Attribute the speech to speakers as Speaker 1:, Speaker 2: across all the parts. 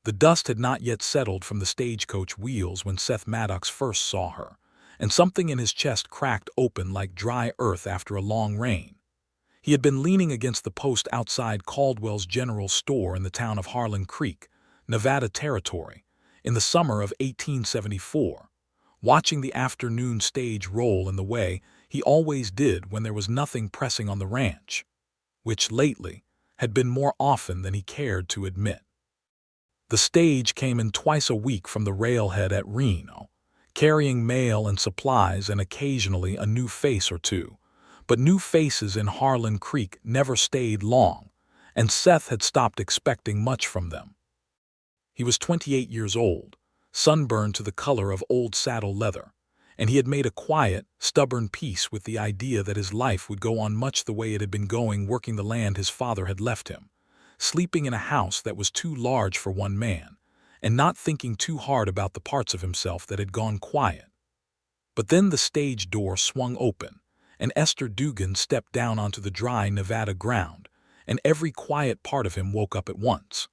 Speaker 1: The dust had not yet settled from the stagecoach wheels when Seth Maddox first saw her, and something in his chest cracked open like dry earth after a long rain. He had been leaning against the post outside Caldwell's General Store in the town of Harlan Creek, Nevada Territory, in the summer of 1874, watching the afternoon stage roll in the way he always did when there was nothing pressing on the ranch, which lately had been more often than he cared to admit. The stage came in twice a week from the railhead at Reno, carrying mail and supplies and occasionally a new face or two. But new faces in Harlan Creek never stayed long, and Seth had stopped expecting much from them. He was 28 years old, sunburned to the color of old saddle leather, and he had made a quiet, stubborn peace with the idea that his life would go on much the way it had been going, working the land his father had left him, sleeping in a house that was too large for one man, and not thinking too hard about the parts of himself that had gone quiet. But then the stage door swung open, and Esther Dugan stepped down onto the dry Nevada ground, and every quiet part of him woke up at once.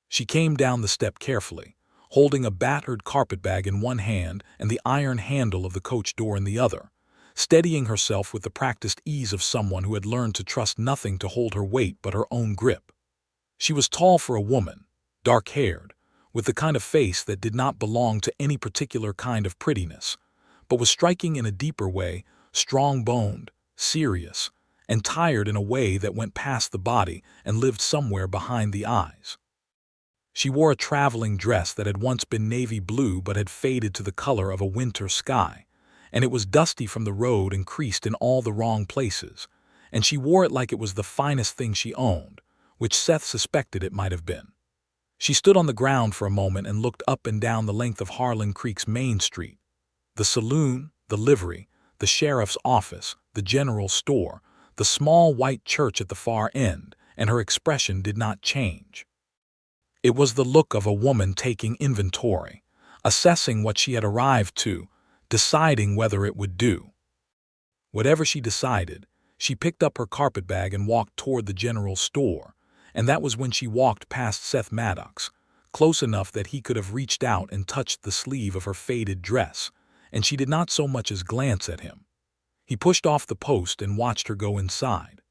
Speaker 1: She came down the step carefully, holding a battered carpetbag in one hand and the iron handle of the coach door in the other, steadying herself with the practiced ease of someone who had learned to trust nothing to hold her weight but her own grip. She was tall for a woman, dark-haired, with the kind of face that did not belong to any particular kind of prettiness, but was striking in a deeper way, strong-boned, serious, and tired in a way that went past the body and lived somewhere behind the eyes. She wore a traveling dress that had once been navy blue but had faded to the color of a winter sky, and it was dusty from the road and creased in all the wrong places, and she wore it like it was the finest thing she owned, which Seth suspected it might have been. She stood on the ground for a moment and looked up and down the length of Harlan Creek's Main Street. The saloon, the livery, the sheriff's office, the general store, the small white church at the far end, and her expression did not change. It was the look of a woman taking inventory, assessing what she had arrived to, deciding whether it would do. Whatever she decided, she picked up her carpetbag and walked toward the general store, and that was when she walked past Seth Maddox, close enough that he could have reached out and touched the sleeve of her faded dress, and she did not so much as glance at him. He pushed off the post and watched her go inside.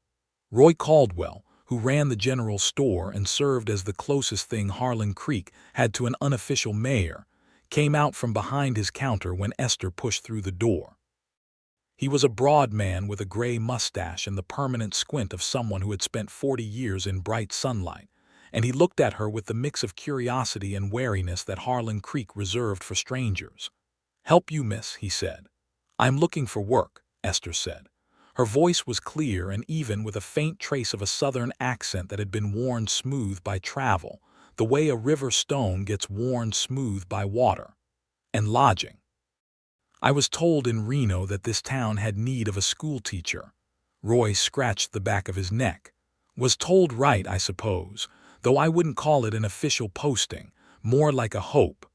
Speaker 1: Roy Caldwell, who ran the general store and served as the closest thing Harlan Creek had to an unofficial mayor, came out from behind his counter when Esther pushed through the door. He was a broad man with a gray mustache and the permanent squint of someone who had spent 40 years in bright sunlight, and he looked at her with the mix of curiosity and wariness that Harlan Creek reserved for strangers. "Help you, miss," he said. "I'm looking for work," Esther said. Her voice was clear and even with a faint trace of a southern accent that had been worn smooth by travel, the way a river stone gets worn smooth by water. "And lodging. I was told in Reno that this town had need of a schoolteacher." Roy scratched the back of his neck. "Was told right, I suppose, though I wouldn't call it an official posting, more like a hope."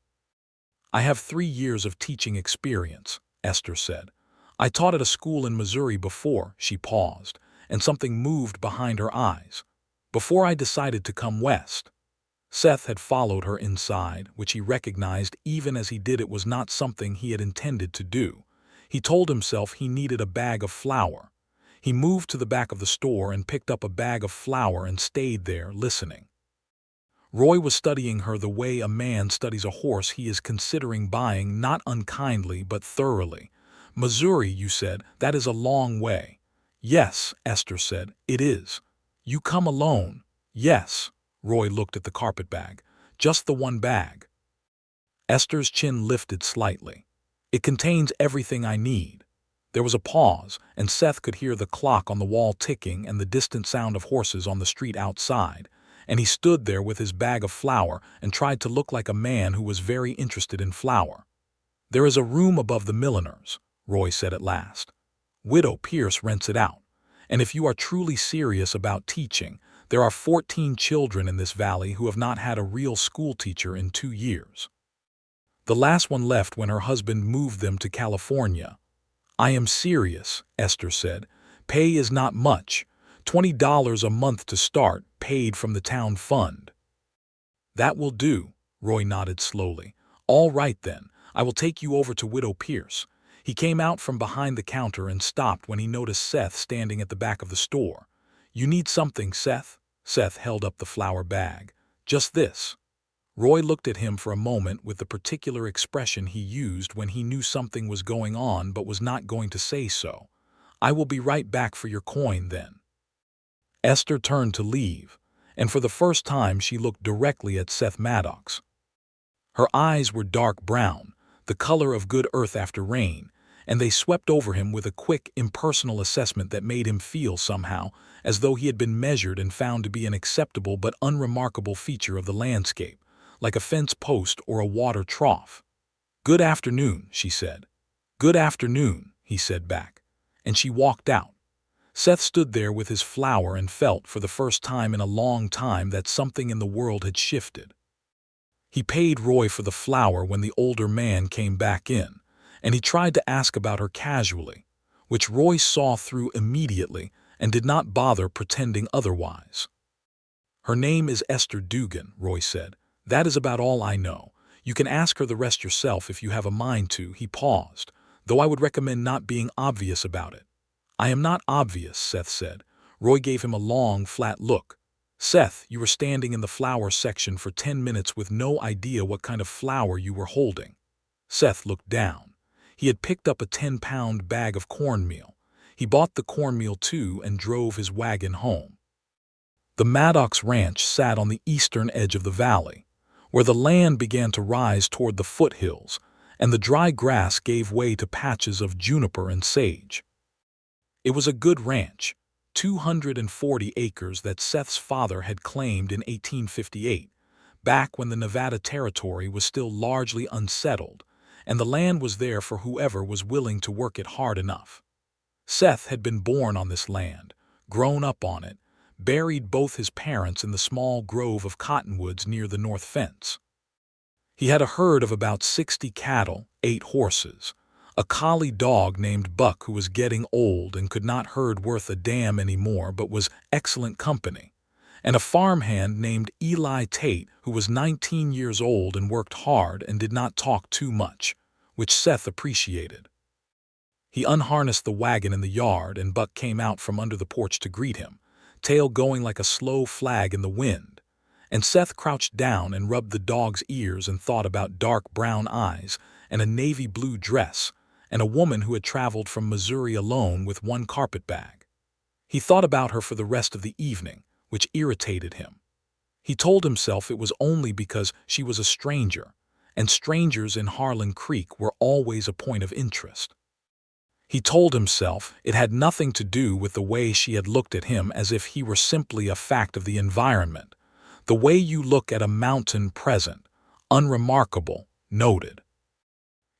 Speaker 1: "I have 3 years of teaching experience," Esther said. "I taught at a school in Missouri before." She paused, and something moved behind her eyes. "Before I decided to come west." Seth had followed her inside, which he recognized even as he did it was not something he had intended to do. He told himself he needed a bag of flour. He moved to the back of the store and picked up a bag of flour and stayed there, listening. Roy was studying her the way a man studies a horse he is considering buying, not unkindly but thoroughly. "Missouri, you said, that is a long way." "Yes," Esther said, "it is." "You come alone?" "Yes." Roy looked at the carpetbag. "Just the one bag." Esther's chin lifted slightly. "It contains everything I need." There was a pause, and Seth could hear the clock on the wall ticking and the distant sound of horses on the street outside, and he stood there with his bag of flour and tried to look like a man who was very interested in flour. "There is a room above the milliner's," Roy said at last. "Widow Pierce rents it out, and if you are truly serious about teaching, there are 14 children in this valley who have not had a real schoolteacher in 2 years. The last one left when her husband moved them to California." "I am serious," Esther said. "Pay is not much, $20 a month to start, paid from the town fund." "That will do," Roy nodded slowly. "All right then, I will take you over to Widow Pierce." He came out from behind the counter and stopped when he noticed Seth standing at the back of the store. "You need something, Seth?" Seth held up the flour bag. "Just this." Roy looked at him for a moment with the particular expression he used when he knew something was going on but was not going to say so. "I will be right back for your coin then." Esther turned to leave, and for the first time she looked directly at Seth Maddox. Her eyes were dark brown, the color of good earth after rain, and they swept over him with a quick, impersonal assessment that made him feel somehow as though he had been measured and found to be an acceptable but unremarkable feature of the landscape, like a fence post or a water trough. "Good afternoon," she said. "Good afternoon," he said back, and she walked out. Seth stood there with his flour and felt for the first time in a long time that something in the world had shifted. He paid Roy for the flour when the older man came back in, and he tried to ask about her casually, which Roy saw through immediately and did not bother pretending otherwise. "Her name is Esther Dugan," Roy said. "That is about all I know. You can ask her the rest yourself if you have a mind to." He paused, "though I would recommend not being obvious about it." "I am not obvious," Seth said. Roy gave him a long, flat look. "Seth, you were standing in the flour section for 10 minutes with no idea what kind of flour you were holding." Seth looked down. He had picked up a 10-pound bag of cornmeal. He bought the cornmeal too and drove his wagon home. The Maddox Ranch sat on the eastern edge of the valley, where the land began to rise toward the foothills, and the dry grass gave way to patches of juniper and sage. It was a good ranch, 240 acres that Seth's father had claimed in 1858, back when the Nevada Territory was still largely unsettled, and the land was there for whoever was willing to work it hard enough. Seth had been born on this land, grown up on it, buried both his parents in the small grove of cottonwoods near the north fence. He had a herd of about 60 cattle, 8 horses, a collie dog named Buck who was getting old and could not herd worth a damn anymore but was excellent company, and a farmhand named Eli Tate who was 19 years old and worked hard and did not talk too much, which Seth appreciated. He unharnessed the wagon in the yard and Buck came out from under the porch to greet him, tail going like a slow flag in the wind, and Seth crouched down and rubbed the dog's ears and thought about dark brown eyes and a navy blue dress, and a woman who had traveled from Missouri alone with one carpetbag. He thought about her for the rest of the evening, which irritated him. He told himself it was only because she was a stranger, and strangers in Harlan Creek were always a point of interest. He told himself it had nothing to do with the way she had looked at him as if he were simply a fact of the environment, the way you look at a mountain present, unremarkable, noted.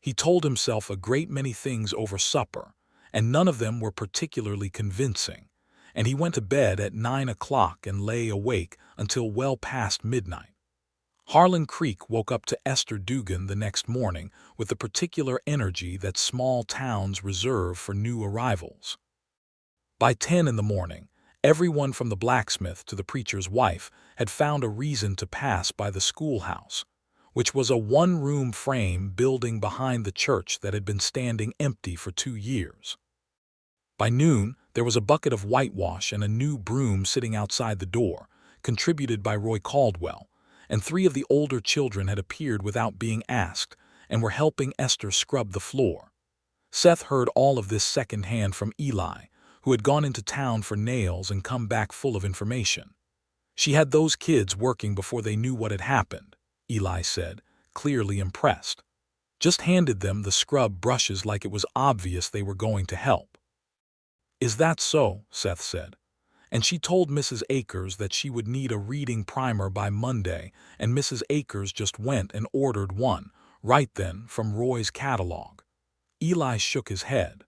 Speaker 1: He told himself a great many things over supper, and none of them were particularly convincing, and he went to bed at 9 o'clock and lay awake until well past midnight. Harlan Creek woke up to Esther Dugan the next morning with the particular energy that small towns reserve for new arrivals. By 10 in the morning, everyone from the blacksmith to the preacher's wife had found a reason to pass by the schoolhouse, which was a one-room frame building behind the church that had been standing empty for 2 years. By noon, there was a bucket of whitewash and a new broom sitting outside the door, contributed by Roy Caldwell, and 3 of the older children had appeared without being asked and were helping Esther scrub the floor. Seth heard all of this secondhand from Eli, who had gone into town for nails and come back full of information. "She had those kids working before they knew what had happened," Eli said, clearly impressed. "Just handed them the scrub brushes like it was obvious they were going to help." "Is that so?" Seth said. "And she told Mrs. Akers that she would need a reading primer by Monday, and Mrs. Akers just went and ordered one, right then, from Roy's catalog." Eli shook his head.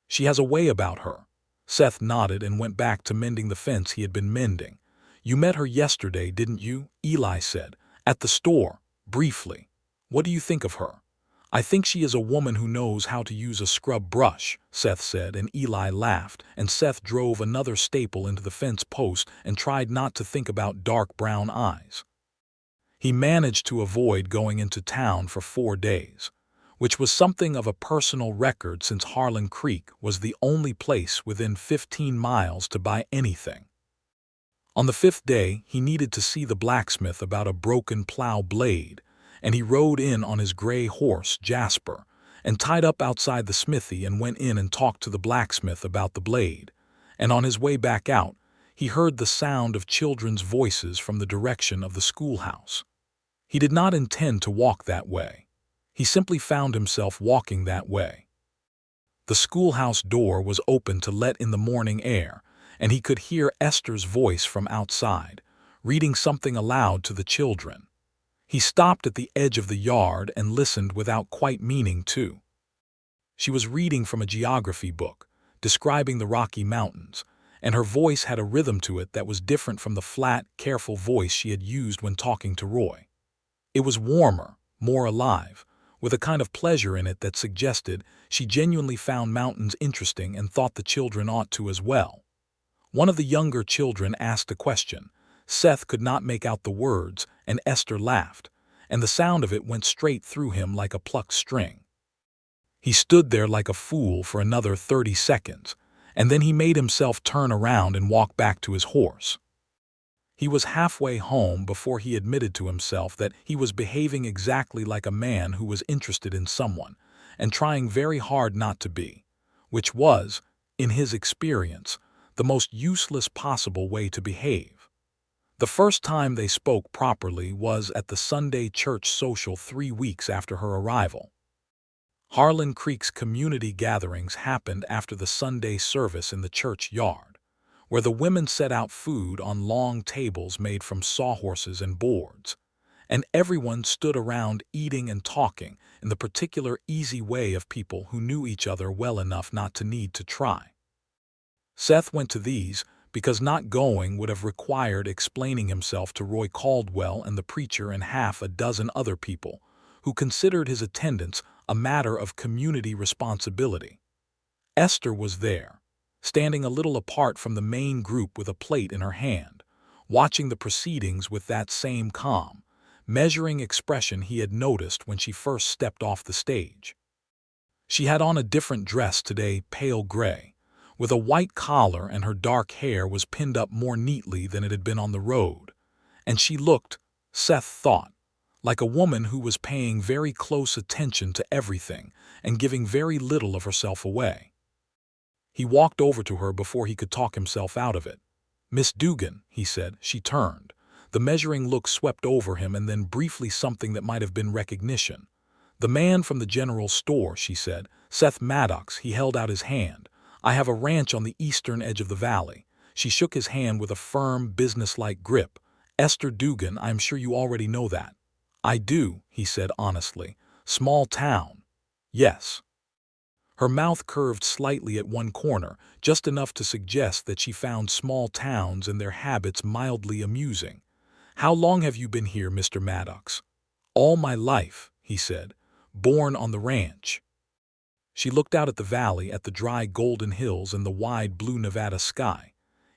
Speaker 1: "She has a way about her." Seth nodded and went back to mending the fence he had been mending. "You met her yesterday, didn't you?" Eli said. "At the store, briefly. What do you think of her?" "I think she is a woman who knows how to use a scrub brush," Seth said, and Eli laughed, and Seth drove another staple into the fence post and tried not to think about dark brown eyes. He managed to avoid going into town for 4 days, which was something of a personal record since Harlan Creek was the only place within 15 miles to buy anything. On the 5th day, he needed to see the blacksmith about a broken plow blade, and he rode in on his gray horse, Jasper, and tied up outside the smithy and went in and talked to the blacksmith about the blade. And on his way back out, he heard the sound of children's voices from the direction of the schoolhouse. He did not intend to walk that way. He simply found himself walking that way. The schoolhouse door was open to let in the morning air, and he could hear Esther's voice from outside, reading something aloud to the children. He stopped at the edge of the yard and listened without quite meaning to. She was reading from a geography book, describing the Rocky Mountains, and her voice had a rhythm to it that was different from the flat, careful voice she had used when talking to Roy. It was warmer, more alive, with a kind of pleasure in it that suggested she genuinely found mountains interesting and thought the children ought to as well. One of the younger children asked a question. Seth could not make out the words, and Esther laughed, and the sound of it went straight through him like a plucked string. He stood there like a fool for another 30 seconds, and then he made himself turn around and walk back to his horse. He was halfway home before he admitted to himself that he was behaving exactly like a man who was interested in someone, and trying very hard not to be, which was, in his experience, the most useless possible way to behave. The first time they spoke properly was at the Sunday church social 3 weeks after her arrival. Harlan Creek's community gatherings happened after the Sunday service in the church yard, where the women set out food on long tables made from sawhorses and boards, and everyone stood around eating and talking in the particular easy way of people who knew each other well enough not to need to try. Seth went to these because not going would have required explaining himself to Roy Caldwell and the preacher and half a dozen other people who considered his attendance a matter of community responsibility. Esther was there, standing a little apart from the main group with a plate in her hand, watching the proceedings with that same calm, measuring expression he had noticed when she first stepped off the stage. She had on a different dress today, pale gray, with a white collar, and her dark hair was pinned up more neatly than it had been on the road, and she looked, Seth thought, like a woman who was paying very close attention to everything and giving very little of herself away. He walked over to her before he could talk himself out of it. "Miss Dugan," he said. She turned. The measuring look swept over him, and then briefly something that might have been recognition. "The man from the general store," she said. "Seth Maddox." He held out his hand. "I have a ranch on the eastern edge of the valley." She shook his hand with a firm, businesslike grip. "Esther Dugan, I am sure you already know that." "I do," he said honestly. "Small town." "Yes." Her mouth curved slightly at one corner, just enough to suggest that she found small towns and their habits mildly amusing. "How long have you been here, Mr. Maddox?" "All my life," he said. "Born on the ranch." She looked out at the valley, at the dry golden hills and the wide blue Nevada sky.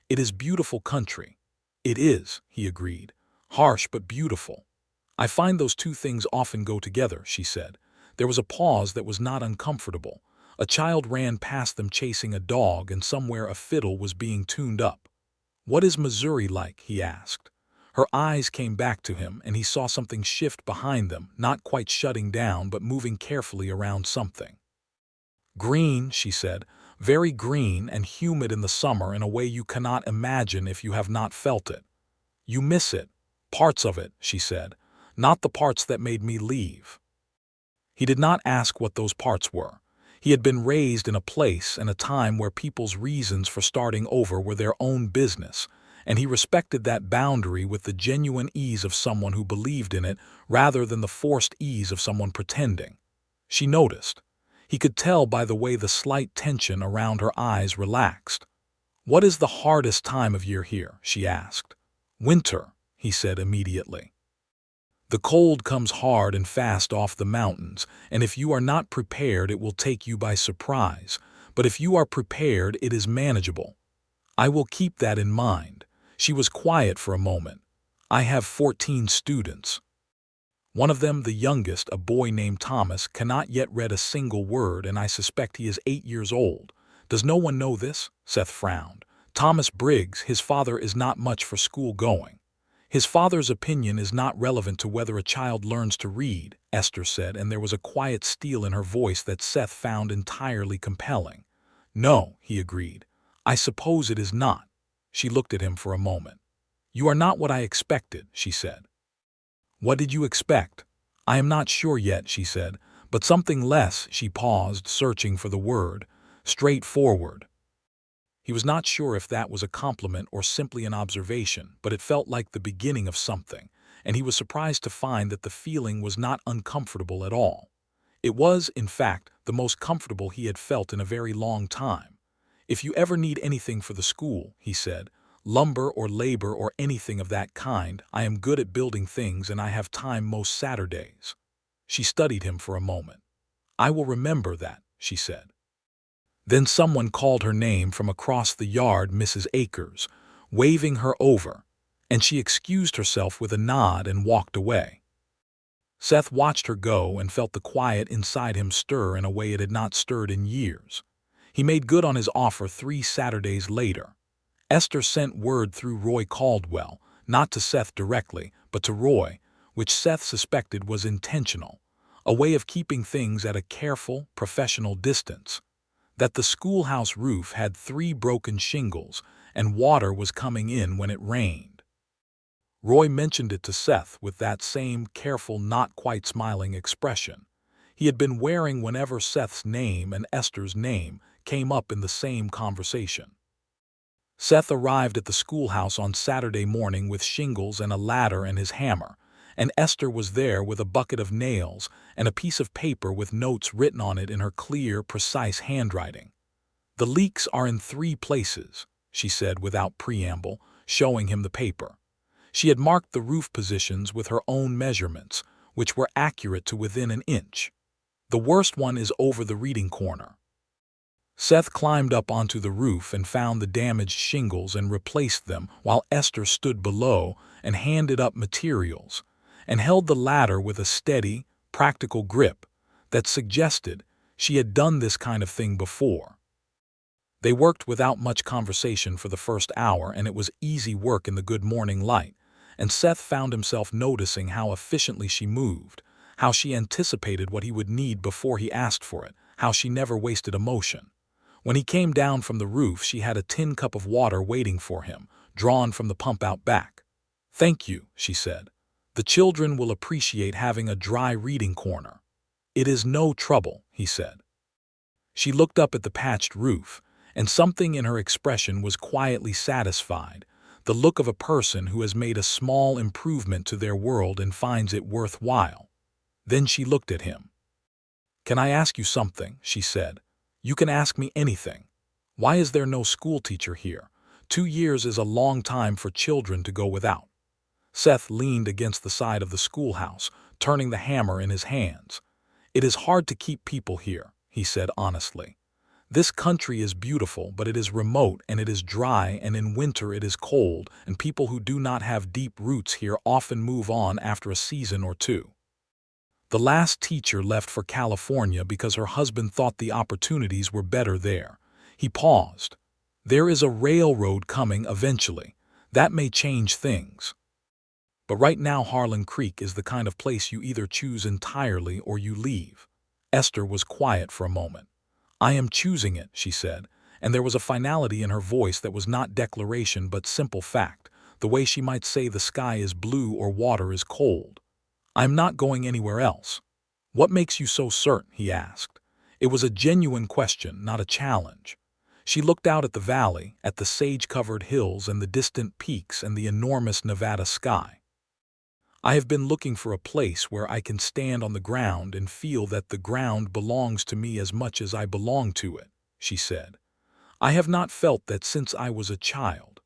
Speaker 1: "It is beautiful country." "It is," he agreed. "Harsh but beautiful." "I find those two things often go together," she said. There was a pause that was not uncomfortable. A child ran past them chasing a dog, and somewhere a fiddle was being tuned up. "What is Missouri like?" he asked. Her eyes came back to him, and he saw something shift behind them, not quite shutting down but moving carefully around something. "Green," she said, "very green and humid in the summer in a way you cannot imagine if you have not felt it. You miss it, parts of it," she said, "not the parts that made me leave." He did not ask what those parts were. He had been raised in a place and a time where people's reasons for starting over were their own business, and he respected that boundary with the genuine ease of someone who believed in it rather than the forced ease of someone pretending. She noticed. He could tell by the way the slight tension around her eyes relaxed. "What is the hardest time of year here?" she asked. "Winter," he said immediately. "The cold comes hard and fast off the mountains, and if you are not prepared it will take you by surprise, but if you are prepared it is manageable." "I will keep that in mind." She was quiet for a moment. "I have 14 students." One of them, the youngest, a boy named Thomas, cannot yet read a single word, and I suspect he is 8 years old. Does no one know this? Seth frowned. Thomas Briggs, his father, is not much for school going. His father's opinion is not relevant to whether a child learns to read, Esther said, and there was a quiet steel in her voice that Seth found entirely compelling. No, he agreed. I suppose it is not. She looked at him for a moment. You are not what I expected, she said. What did you expect? I am not sure yet, she said, but something less. She paused, searching for the word. Straightforward. He was not sure if that was a compliment or simply an observation, but it felt like the beginning of something, and he was surprised to find that the feeling was not uncomfortable at all. It was, in fact, the most comfortable he had felt in a very long time. If you ever need anything for the school, he said, lumber or labor or anything of that kind, I am good at building things and I have time most Saturdays. She studied him for a moment. I will remember that, she said. Then someone called her name from across the yard, Mrs. Akers, waving her over, and she excused herself with a nod and walked away. Seth watched her go and felt the quiet inside him stir in a way it had not stirred in years. He made good on his offer 3 Saturdays later. Esther sent word through Roy Caldwell, not to Seth directly, but to Roy, which Seth suspected was intentional, a way of keeping things at a careful, professional distance, that the schoolhouse roof had 3 broken shingles and water was coming in when it rained. Roy mentioned it to Seth with that same careful, not quite smiling expression he had been wearing whenever Seth's name and Esther's name came up in the same conversation. Seth arrived at the schoolhouse on Saturday morning with shingles and a ladder and his hammer, and Esther was there with a bucket of nails and a piece of paper with notes written on it in her clear, precise handwriting. The leaks are in 3 places, she said without preamble, showing him the paper. She had marked the roof positions with her own measurements, which were accurate to within an inch. The worst one is over the reading corner. Seth climbed up onto the roof and found the damaged shingles and replaced them while Esther stood below and handed up materials and held the ladder with a steady, practical grip that suggested she had done this kind of thing before. They worked without much conversation for the first hour, and it was easy work in the good morning light, and Seth found himself noticing how efficiently she moved, how she anticipated what he would need before he asked for it, how she never wasted emotion. When he came down from the roof, she had a tin cup of water waiting for him, drawn from the pump out back. "Thank you," she said. "The children will appreciate having a dry reading corner." "It is no trouble," he said. She looked up at the patched roof, and something in her expression was quietly satisfied, the look of a person who has made a small improvement to their world and finds it worthwhile. Then she looked at him. "Can I ask you something?" she said. "You can ask me anything. Why is there no schoolteacher here? 2 years is a long time for children to go without." Seth leaned against the side of the schoolhouse, turning the hammer in his hands. "It is hard to keep people here," he said honestly. "This country is beautiful, but it is remote and it is dry, and in winter it is cold, and people who do not have deep roots here often move on after a season or 2. The last teacher left for California because her husband thought the opportunities were better there." He paused. "There is a railroad coming eventually. That may change things. But right now Harlan Creek is the kind of place you either choose entirely or you leave." Esther was quiet for a moment. "I am choosing it," she said, and there was a finality in her voice that was not declaration but simple fact, the way she might say the sky is blue or water is cold. "I'm not going anywhere else." "What makes you so certain?" he asked. It was a genuine question, not a challenge. She looked out at the valley, at the sage-covered hills and the distant peaks and the enormous Nevada sky. "I have been looking for a place where I can stand on the ground and feel that the ground belongs to me as much as I belong to it," she said. "I have not felt that since I was a child."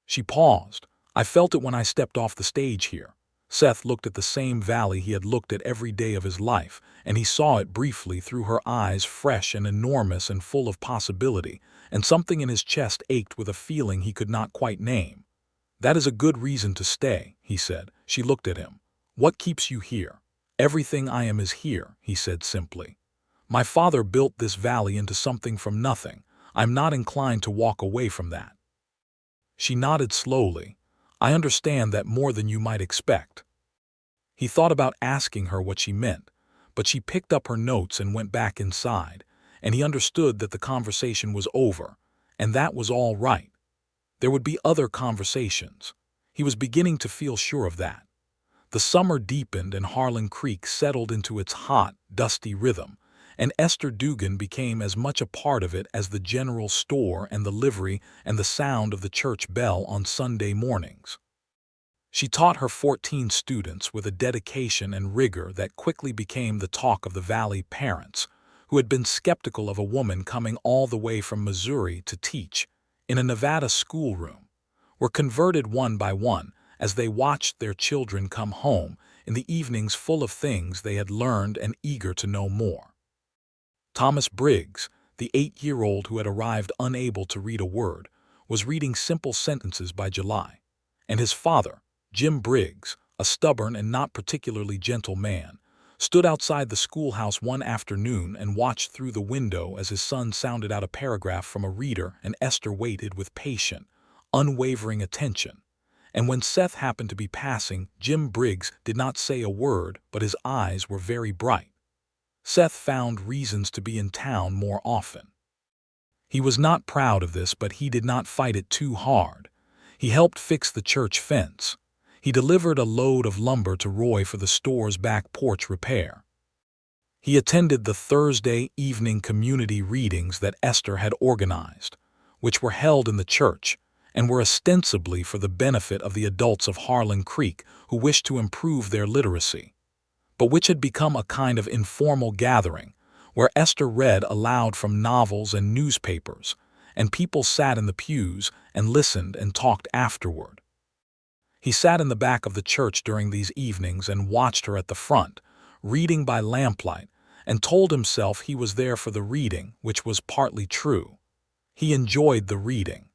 Speaker 1: She paused. "I felt it when I stepped off the stage here." Seth looked at the same valley he had looked at every day of his life, and he saw it briefly through her eyes, fresh and enormous and full of possibility, and something in his chest ached with a feeling he could not quite name. "That is a good reason to stay," he said. She looked at him. "What keeps you here?" "Everything I am is here," he said simply. "My father built this valley into something from nothing. I'm not inclined to walk away from that." She nodded slowly. "I understand that more than you might expect." He thought about asking her what she meant, but she picked up her notes and went back inside, and he understood that the conversation was over, and that was all right. There would be other conversations. He was beginning to feel sure of that. The summer deepened and Harlan Creek settled into its hot, dusty rhythm, and Esther Dugan became as much a part of it as the general store and the livery and the sound of the church bell on Sunday mornings. She taught her 14 students with a dedication and rigor that quickly became the talk of the Valley parents, who had been skeptical of a woman coming all the way from Missouri to teach in a Nevada schoolroom, were converted one by one as they watched their children come home in the evenings full of things they had learned and eager to know more. Thomas Briggs, the 8-year-old who had arrived unable to read a word, was reading simple sentences by July, and his father, Jim Briggs, a stubborn and not particularly gentle man, stood outside the schoolhouse one afternoon and watched through the window as his son sounded out a paragraph from a reader, and Esther waited with patient, unwavering attention. And when Seth happened to be passing, Jim Briggs did not say a word, but his eyes were very bright. Seth found reasons to be in town more often. He was not proud of this, but he did not fight it too hard. He helped fix the church fence. He delivered a load of lumber to Roy for the store's back porch repair. He attended the Thursday evening community readings that Esther had organized, which were held in the church and were ostensibly for the benefit of the adults of Harlan Creek who wished to improve their literacy, but which had become a kind of informal gathering where Esther read aloud from novels and newspapers, and people sat in the pews and listened and talked afterward. He sat in the back of the church during these evenings and watched her at the front, reading by lamplight, and told himself he was there for the reading, which was partly true. He enjoyed the reading.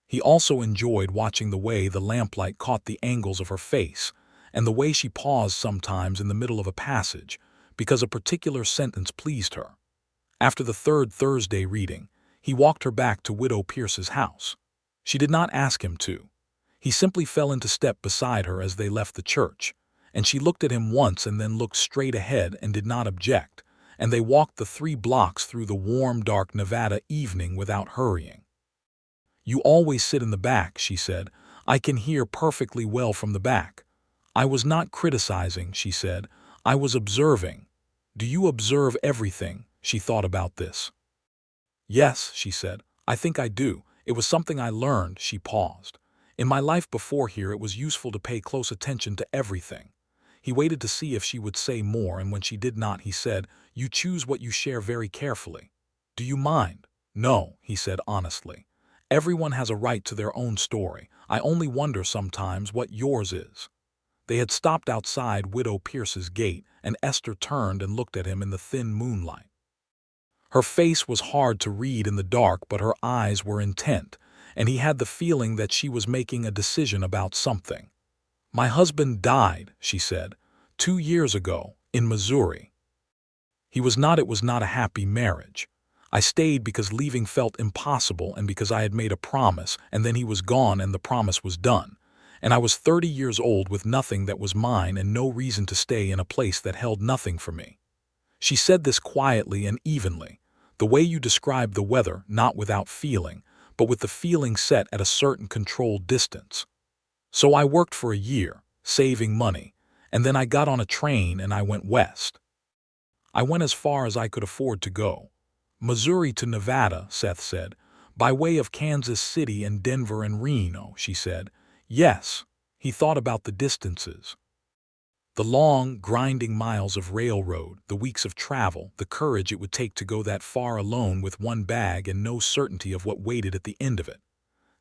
Speaker 1: He also enjoyed watching the way the lamplight caught the angles of her face, and the way she paused sometimes in the middle of a passage, because a particular sentence pleased her. After the third Thursday reading, he walked her back to Widow Pierce's house. She did not ask him to. He simply fell into step beside her as they left the church, and she looked at him once and then looked straight ahead and did not object, and they walked the 3 blocks through the warm, dark Nevada evening without hurrying. "You always sit in the back," she said. "I can hear perfectly well from the back." "I was not criticizing," she said. "I was observing." "Do you observe everything?" She thought about this. "Yes," she said. "I think I do. It was something I learned." She paused. "In my life before here it was useful to pay close attention to everything." He waited to see if she would say more, and when she did not, he said, "You choose what you share very carefully. Do you mind?" "No," he said honestly. "Everyone has a right to their own story. I only wonder sometimes what yours is." They had stopped outside Widow Pierce's gate, and Esther turned and looked at him in the thin moonlight. Her face was hard to read in the dark, but her eyes were intent, and he had the feeling that she was making a decision about something. "My husband died," she said, 2 years ago, in Missouri. It was not a happy marriage. I stayed because leaving felt impossible and because I had made a promise, and then he was gone and the promise was done. And I was 30 years old with nothing that was mine and no reason to stay in a place that held nothing for me. She said this quietly and evenly, the way you describe the weather, not without feeling, but with the feeling set at a certain controlled distance. "So I worked for a year, saving money, and then I got on a train and I went west. I went as far as I could afford to go. Missouri to Nevada," Seth said. "By way of Kansas City and Denver and Reno," she said. "Yes." He thought about the distances. The long, grinding miles of railroad, the weeks of travel, the courage it would take to go that far alone with one bag and no certainty of what waited at the end of it.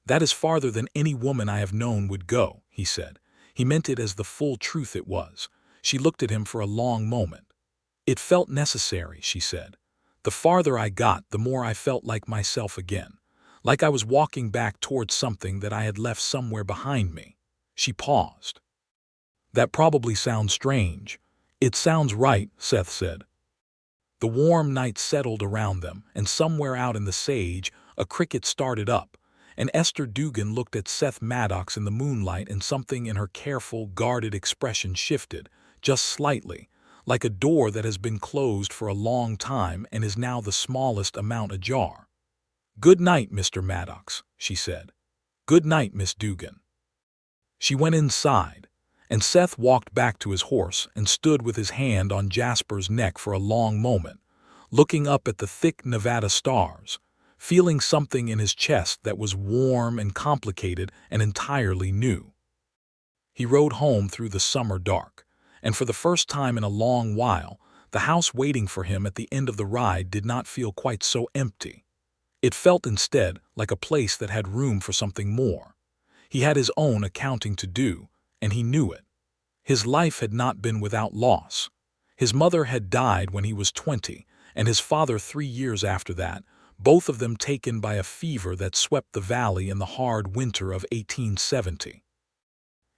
Speaker 1: "That is farther than any woman I have known would go," he said. He meant it as the full truth it was. She looked at him for a long moment. "It felt necessary," she said. "The farther I got, the more I felt like myself again, like I was walking back towards something that I had left somewhere behind me." She paused. That probably sounds strange. It sounds right, Seth said. The warm night settled around them, and somewhere out in the sage, a cricket started up, and Esther Dugan looked at Seth Maddox in the moonlight, and something in her careful, guarded expression shifted, just slightly, like a door that has been closed for a long time and is now the smallest amount ajar. "Good night, Mr. Maddox," she said. "Good night, Miss Dugan." She went inside, and Seth walked back to his horse and stood with his hand on Jasper's neck for a long moment, looking up at the thick Nevada stars, feeling something in his chest that was warm and complicated and entirely new. He rode home through the summer dark, and for the first time in a long while, the house waiting for him at the end of the ride did not feel quite so empty. It felt instead like a place that had room for something more. He had his own accounting to do, and he knew it. His life had not been without loss. His mother had died when he was 20, and his father 3 years after that, both of them taken by a fever that swept the valley in the hard winter of 1870.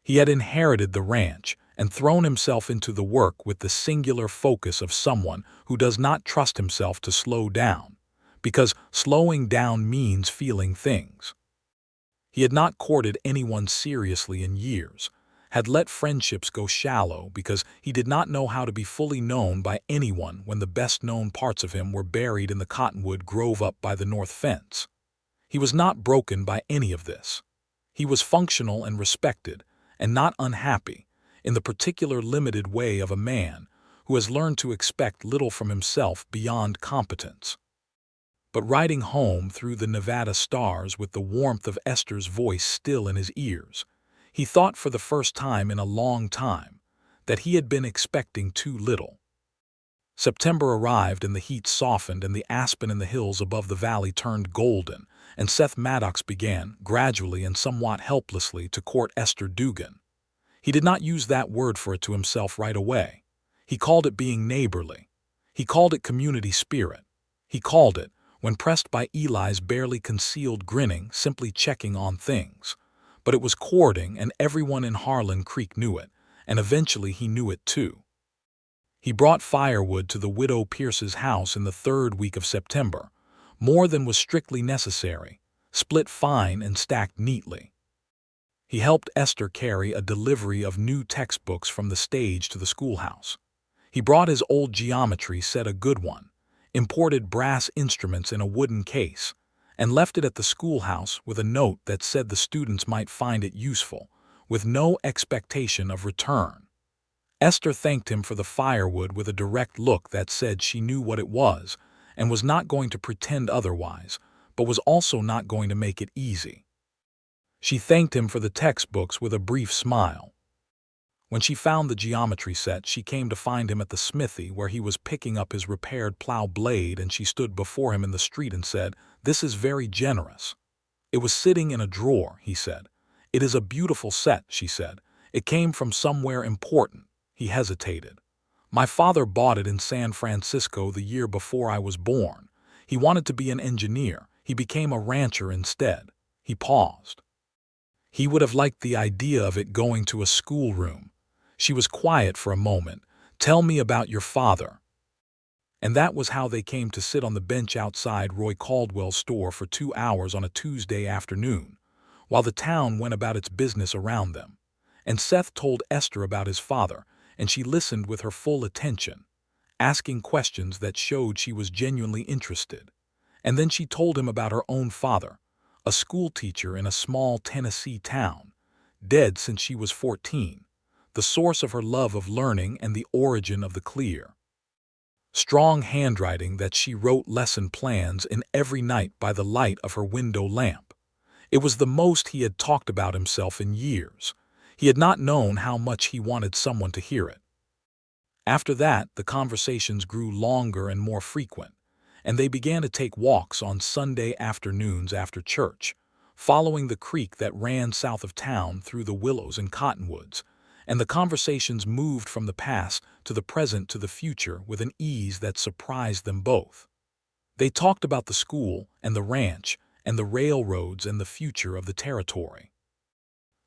Speaker 1: He had inherited the ranch and thrown himself into the work with the singular focus of someone who does not trust himself to slow down, because slowing down means feeling things. He had not courted anyone seriously in years, had let friendships go shallow because he did not know how to be fully known by anyone when the best-known parts of him were buried in the cottonwood grove up by the north fence. He was not broken by any of this. He was functional and respected, and not unhappy, in the particular limited way of a man who has learned to expect little from himself beyond competence. But riding home through the Nevada stars with the warmth of Esther's voice still in his ears, he thought for the first time in a long time that he had been expecting too little. September arrived and the heat softened and the aspen in the hills above the valley turned golden, and Seth Maddox began, gradually and somewhat helplessly, to court Esther Dugan. He did not use that word for it to himself right away. He called it being neighborly. He called it community spirit. He called it, when pressed by Eli's barely concealed grinning, simply checking on things. But it was courting, and everyone in Harlan Creek knew it, and eventually he knew it too. He brought firewood to the widow Pierce's house in the 3rd week of September, more than was strictly necessary, split fine and stacked neatly. He helped Esther carry a delivery of new textbooks from the stage to the schoolhouse. He brought his old geometry set, a good one, imported brass instruments in a wooden case, and left it at the schoolhouse with a note that said the students might find it useful, with no expectation of return. Esther thanked him for the firewood with a direct look that said she knew what it was and was not going to pretend otherwise, but was also not going to make it easy. She thanked him for the textbooks with a brief smile. When she found the geometry set, she came to find him at the smithy where he was picking up his repaired plow blade, and she stood before him in the street and said, "This is very generous." "It was sitting in a drawer," he said. "It is a beautiful set," she said. "It came from somewhere important." He hesitated. "My father bought it in San Francisco the year before I was born. He wanted to be an engineer. He became a rancher instead." He paused. He would have liked the idea of it going to a schoolroom. She was quiet for a moment. "Tell me about your father." And that was how they came to sit on the bench outside Roy Caldwell's store for 2 hours on a Tuesday afternoon, while the town went about its business around them. And Seth told Esther about his father, and she listened with her full attention, asking questions that showed she was genuinely interested. And then she told him about her own father, a school teacher in a small Tennessee town, dead since she was 14, the source of her love of learning and the origin of the clear, strong handwriting that she wrote lesson plans in every night by the light of her window lamp. It was the most he had talked about himself in years. He had not known how much he wanted someone to hear it. After that, the conversations grew longer and more frequent, and they began to take walks on Sunday afternoons after church, following the creek that ran south of town through the willows and cottonwoods, and the conversations moved from the past to the present to the future with an ease that surprised them both. They talked about the school and the ranch and the railroads and the future of the territory.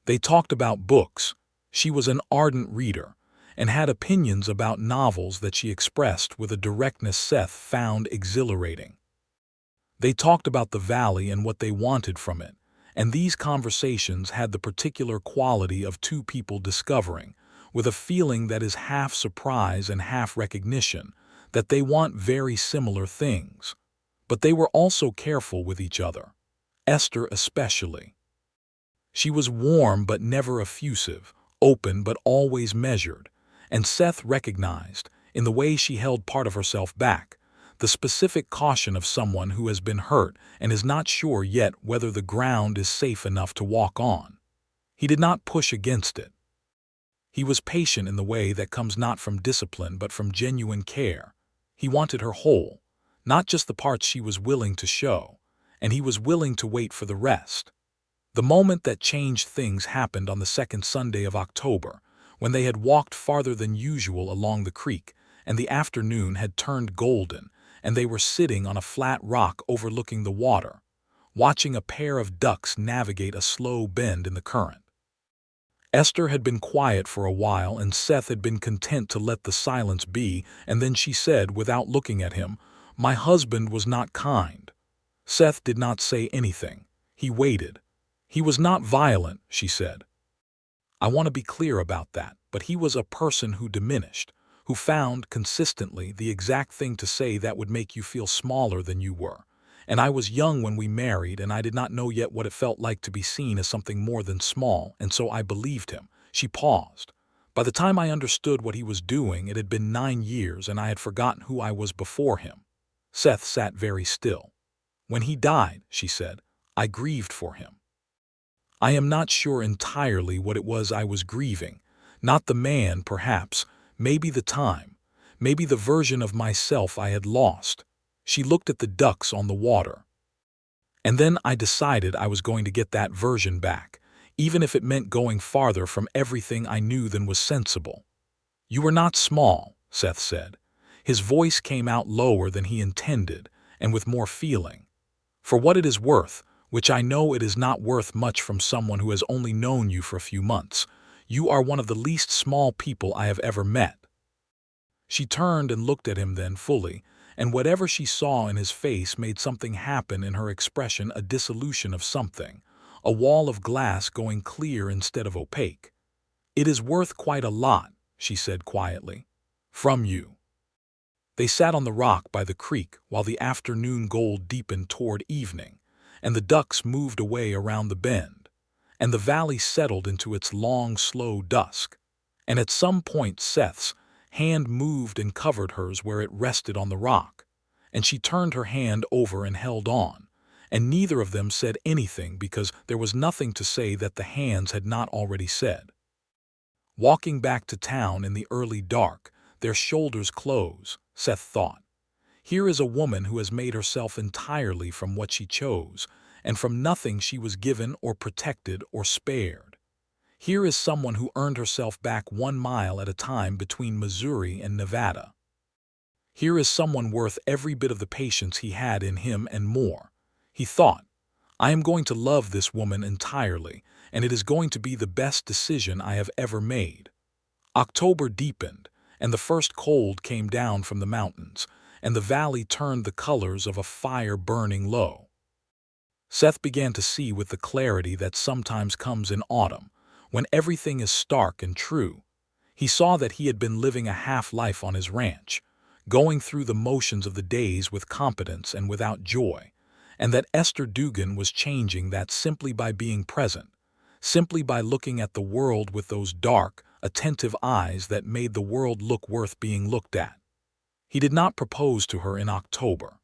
Speaker 1: They talked about books, She was an ardent reader and had opinions about novels that she expressed with a directness Seth found exhilarating. They talked about the valley and what they wanted from it, and these conversations had the particular quality of two people discovering, with a feeling that is half surprise and half recognition, that they want very similar things. But they were also careful with each other, Esther especially. She was warm but never effusive, open but always measured, and Seth recognized, in the way she held part of herself back, the specific caution of someone who has been hurt and is not sure yet whether the ground is safe enough to walk on. He did not push against it. He was patient in the way that comes not from discipline but from genuine care. He wanted her whole, not just the parts she was willing to show, and he was willing to wait for the rest. The moment that changed things happened on the second Sunday of October, when they had walked farther than usual along the creek, and the afternoon had turned golden, and they were sitting on a flat rock overlooking the water, watching a pair of ducks navigate a slow bend in the current. Esther had been quiet for a while, and Seth had been content to let the silence be, and then she said, without looking at him, "My husband was not kind." Seth did not say anything. He waited. "He was not violent," she said. "I want to be clear about that, but he was a person who diminished, who found, consistently, the exact thing to say that would make you feel smaller than you were. And I was young when we married, and I did not know yet what it felt like to be seen as something more than small, and so I believed him." She paused. "By the time I understood what he was doing, it had been 9 years, and I had forgotten who I was before him." Seth sat very still. "When he died," she said, "I grieved for him. I am not sure entirely what it was I was grieving. Not the man, perhaps, maybe the time, maybe the version of myself I had lost." She looked at the ducks on the water. "And then I decided I was going to get that version back, even if it meant going farther from everything I knew than was sensible." "You were not small," Seth said. His voice came out lower than he intended, and with more feeling. "For what it is worth, which I know it is not worth much from someone who has only known you for a few months, you are one of the least small people I have ever met." She turned and looked at him then fully, and whatever she saw in his face made something happen in her expression, a dissolution of something, a wall of glass going clear instead of opaque. "It is worth quite a lot," she said quietly, "from you." They sat on the rock by the creek while the afternoon gold deepened toward evening, and the ducks moved away around the bend, and the valley settled into its long, slow dusk. And at some point Seth's hand moved and covered hers where it rested on the rock, and she turned her hand over and held on, and neither of them said anything because there was nothing to say that the hands had not already said. Walking back to town in the early dark, their shoulders close, Seth thought. Here is a woman who has made herself entirely from what she chose, and from nothing she was given or protected or spared. Here is someone who earned herself back 1 mile at a time between Missouri and Nevada. Here is someone worth every bit of the patience he had in him and more. He thought, "I am going to love this woman entirely, and it is going to be the best decision I have ever made." October deepened, and the first cold came down from the mountains, and the valley turned the colors of a fire burning low. Seth began to see with the clarity that sometimes comes in autumn, when everything is stark and true. He saw that he had been living a half-life on his ranch, going through the motions of the days with competence and without joy, and that Esther Dugan was changing that simply by being present, simply by looking at the world with those dark, attentive eyes that made the world look worth being looked at. He did not propose to her in October.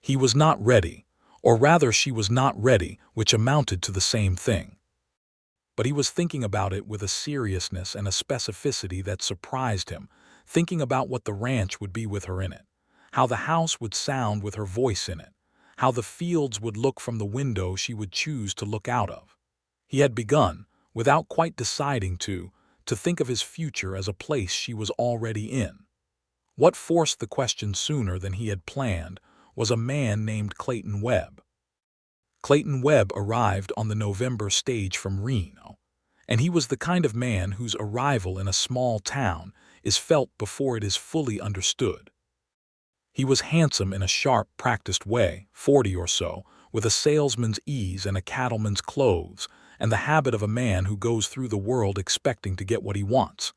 Speaker 1: He was not ready, or rather she was not ready, which amounted to the same thing. But he was thinking about it with a seriousness and a specificity that surprised him, thinking about what the ranch would be with her in it, how the house would sound with her voice in it, how the fields would look from the window she would choose to look out of. He had begun, without quite deciding to think of his future as a place she was already in. What forced the question sooner than he had planned was a man named Clayton Webb. Clayton Webb arrived on the November stage from Reno, And he was the kind of man whose arrival in a small town is felt before it is fully understood. He was handsome in a sharp, practiced way, 40 or so, with a salesman's ease and a cattleman's clothes, and the habit of a man who goes through the world expecting to get what he wants.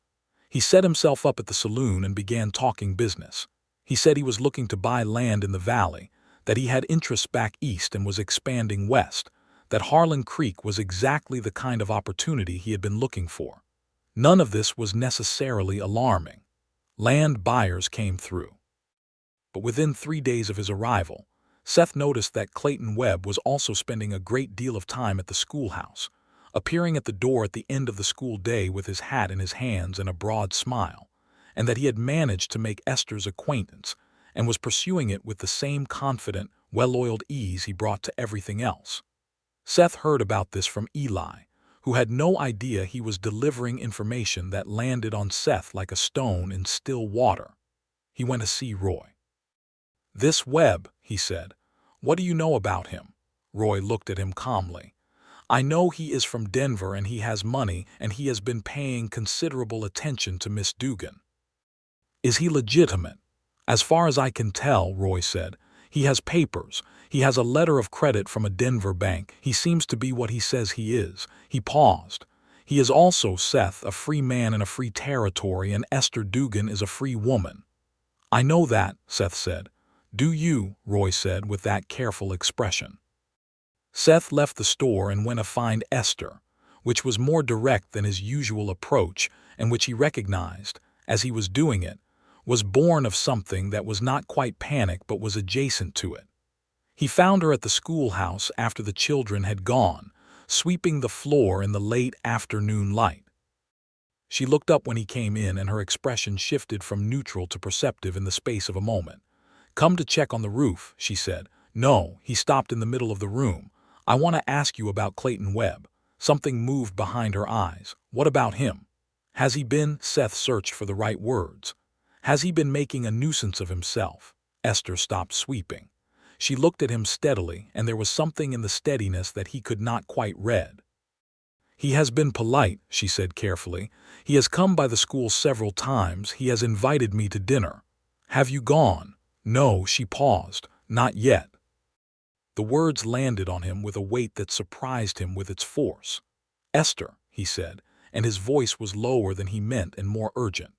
Speaker 1: He set himself up at the saloon and began talking business. He said he was looking to buy land in the valley, that he had interests back east and was expanding west, that Harlan Creek was exactly the kind of opportunity he had been looking for. None of this was necessarily alarming. Land buyers came through. But within 3 days of his arrival, Seth noticed that Clayton Webb was also spending a great deal of time at the schoolhouse, appearing at the door at the end of the school day with his hat in his hands and a broad smile, and that he had managed to make Esther's acquaintance and was pursuing it with the same confident, well-oiled ease he brought to everything else. Seth heard about this from Eli, who had no idea he was delivering information that landed on Seth like a stone in still water. He went to see Roy. "This Webb," he said. "What do you know about him?" Roy looked at him calmly. "I know he is from Denver and he has money and he has been paying considerable attention to Miss Dugan." "Is he legitimate?" "As far as I can tell," Roy said. "He has papers. He has a letter of credit from a Denver bank. He seems to be what he says he is." He paused. "He is also, Seth, a free man in a free territory, and Esther Dugan is a free woman." "I know that," Seth said. "Do you?" Roy said with that careful expression. Seth left the store and went to find Esther, which was more direct than his usual approach and which he recognized, as he was doing it, was born of something that was not quite panic but was adjacent to it. He found her at the schoolhouse after the children had gone, sweeping the floor in the late afternoon light. She looked up when he came in and her expression shifted from neutral to perceptive in the space of a moment. "Come to check on the roof," she said. "No," he stopped in the middle of the room. "I want to ask you about Clayton Webb." Something moved behind her eyes. "What about him? Has he been—" Seth searched for the right words. "Has he been making a nuisance of himself?" Esther stopped sweeping. She looked at him steadily, and there was something in the steadiness that he could not quite read. "He has been polite," she said carefully. "He has come by the school several times. He has invited me to dinner." "Have you gone?" "No," she paused. "Not yet." The words landed on him with a weight that surprised him with its force. "Esther," he said, and his voice was lower than he meant and more urgent.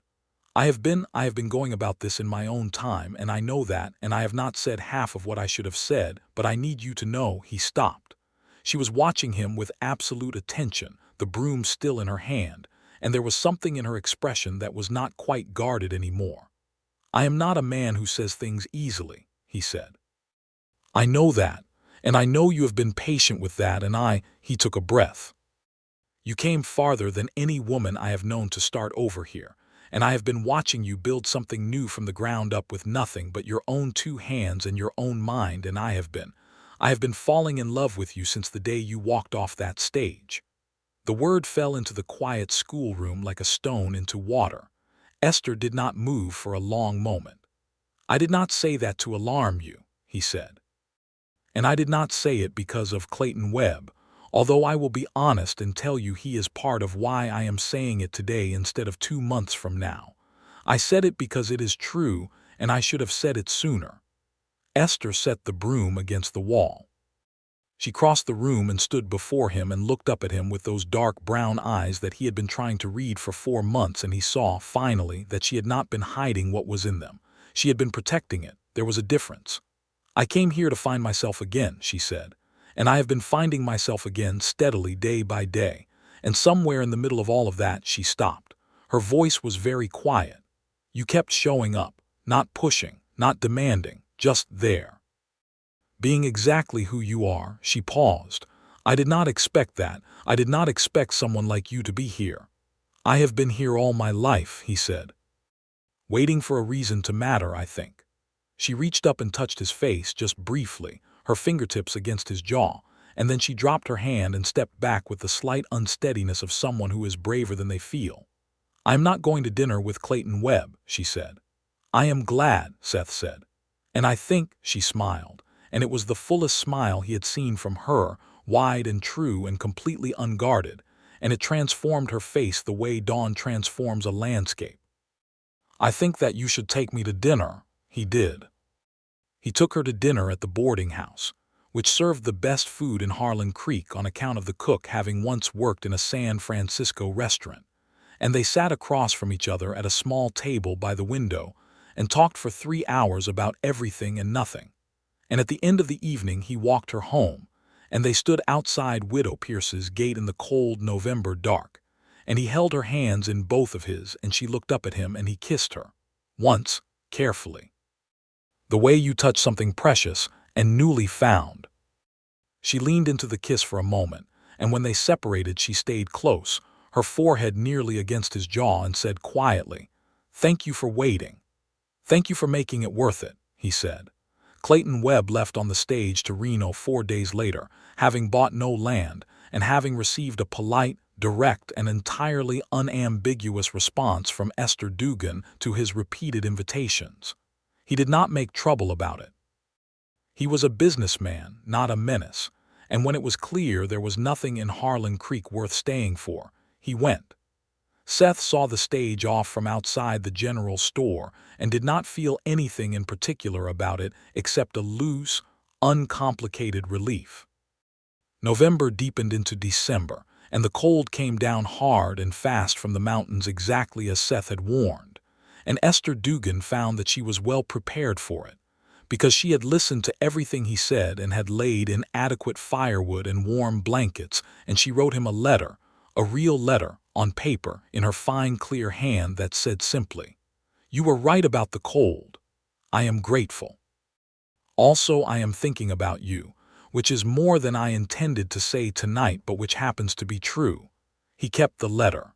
Speaker 1: I have been going about this in my own time, and I know that, and I have not said half of what I should have said, but I need you to know." He stopped. She was watching him with absolute attention, the broom still in her hand, and there was something in her expression that was not quite guarded anymore. "I am not a man who says things easily," he said. "I know that, and I know you have been patient with that, and he took a breath. "You came farther than any woman I have known to start over here, and I have been watching you build something new from the ground up with nothing but your own 2 hands and your own mind, and I have been falling in love with you since the day you walked off that stage." The word fell into the quiet schoolroom like a stone into water. Esther did not move for a long moment. "I did not say that to alarm you," he said. "And I did not say it because of Clayton Webb, although I will be honest and tell you he is part of why I am saying it today instead of 2 months from now. I said it because it is true, and I should have said it sooner." Esther set the broom against the wall. She crossed the room and stood before him and looked up at him with those dark brown eyes that he had been trying to read for 4 months, and he saw, finally, that she had not been hiding what was in them. She had been protecting it. There was a difference. "I came here to find myself again," she said, "and I have been finding myself again steadily day by day." And somewhere in the middle of all of that she stopped. Her voice was very quiet. "You kept showing up, not pushing, not demanding, just there. Being exactly who you are." She paused. "I did not expect that. I did not expect someone like you to be here." "I have been here all my life," he said. "Waiting for a reason to matter, I think." She reached up and touched his face just briefly, her fingertips against his jaw, and then she dropped her hand and stepped back with the slight unsteadiness of someone who is braver than they feel. "I am not going to dinner with Clayton Webb," she said. "I am glad," Seth said. "And I think," she smiled, and it was the fullest smile he had seen from her, wide and true and completely unguarded, and it transformed her face the way dawn transforms a landscape. "I think that you should take me to dinner." He did. He took her to dinner at the boarding house, which served the best food in Harlan Creek on account of the cook having once worked in a San Francisco restaurant, and they sat across from each other at a small table by the window and talked for 3 hours about everything and nothing. And at the end of the evening he walked her home, and they stood outside Widow Pierce's gate in the cold November dark, and he held her hands in both of his, and she looked up at him, and he kissed her. Once, carefully. "The way you touch something precious and newly found." She leaned into the kiss for a moment, and when they separated she stayed close, her forehead nearly against his jaw, and said quietly, "Thank you for waiting. Thank you for making it worth it," he said. Clayton Webb left on the stage to Reno 4 days later, having bought no land, and having received a polite, direct, and entirely unambiguous response from Esther Dugan to his repeated invitations. He did not make trouble about it. He was a businessman, not a menace, and when it was clear there was nothing in Harlan Creek worth staying for, he went. Seth saw the stage off from outside the general store and did not feel anything in particular about it except a loose, uncomplicated relief. November deepened into December, and the cold came down hard and fast from the mountains exactly as Seth had warned, and Esther Dugan found that she was well prepared for it, because she had listened to everything he said and had laid in adequate firewood and warm blankets, and she wrote him a letter, a real letter, on paper, in her fine clear hand that said simply, "You were right about the cold. I am grateful. Also I am thinking about you, which is more than I intended to say tonight but which happens to be true." He kept the letter.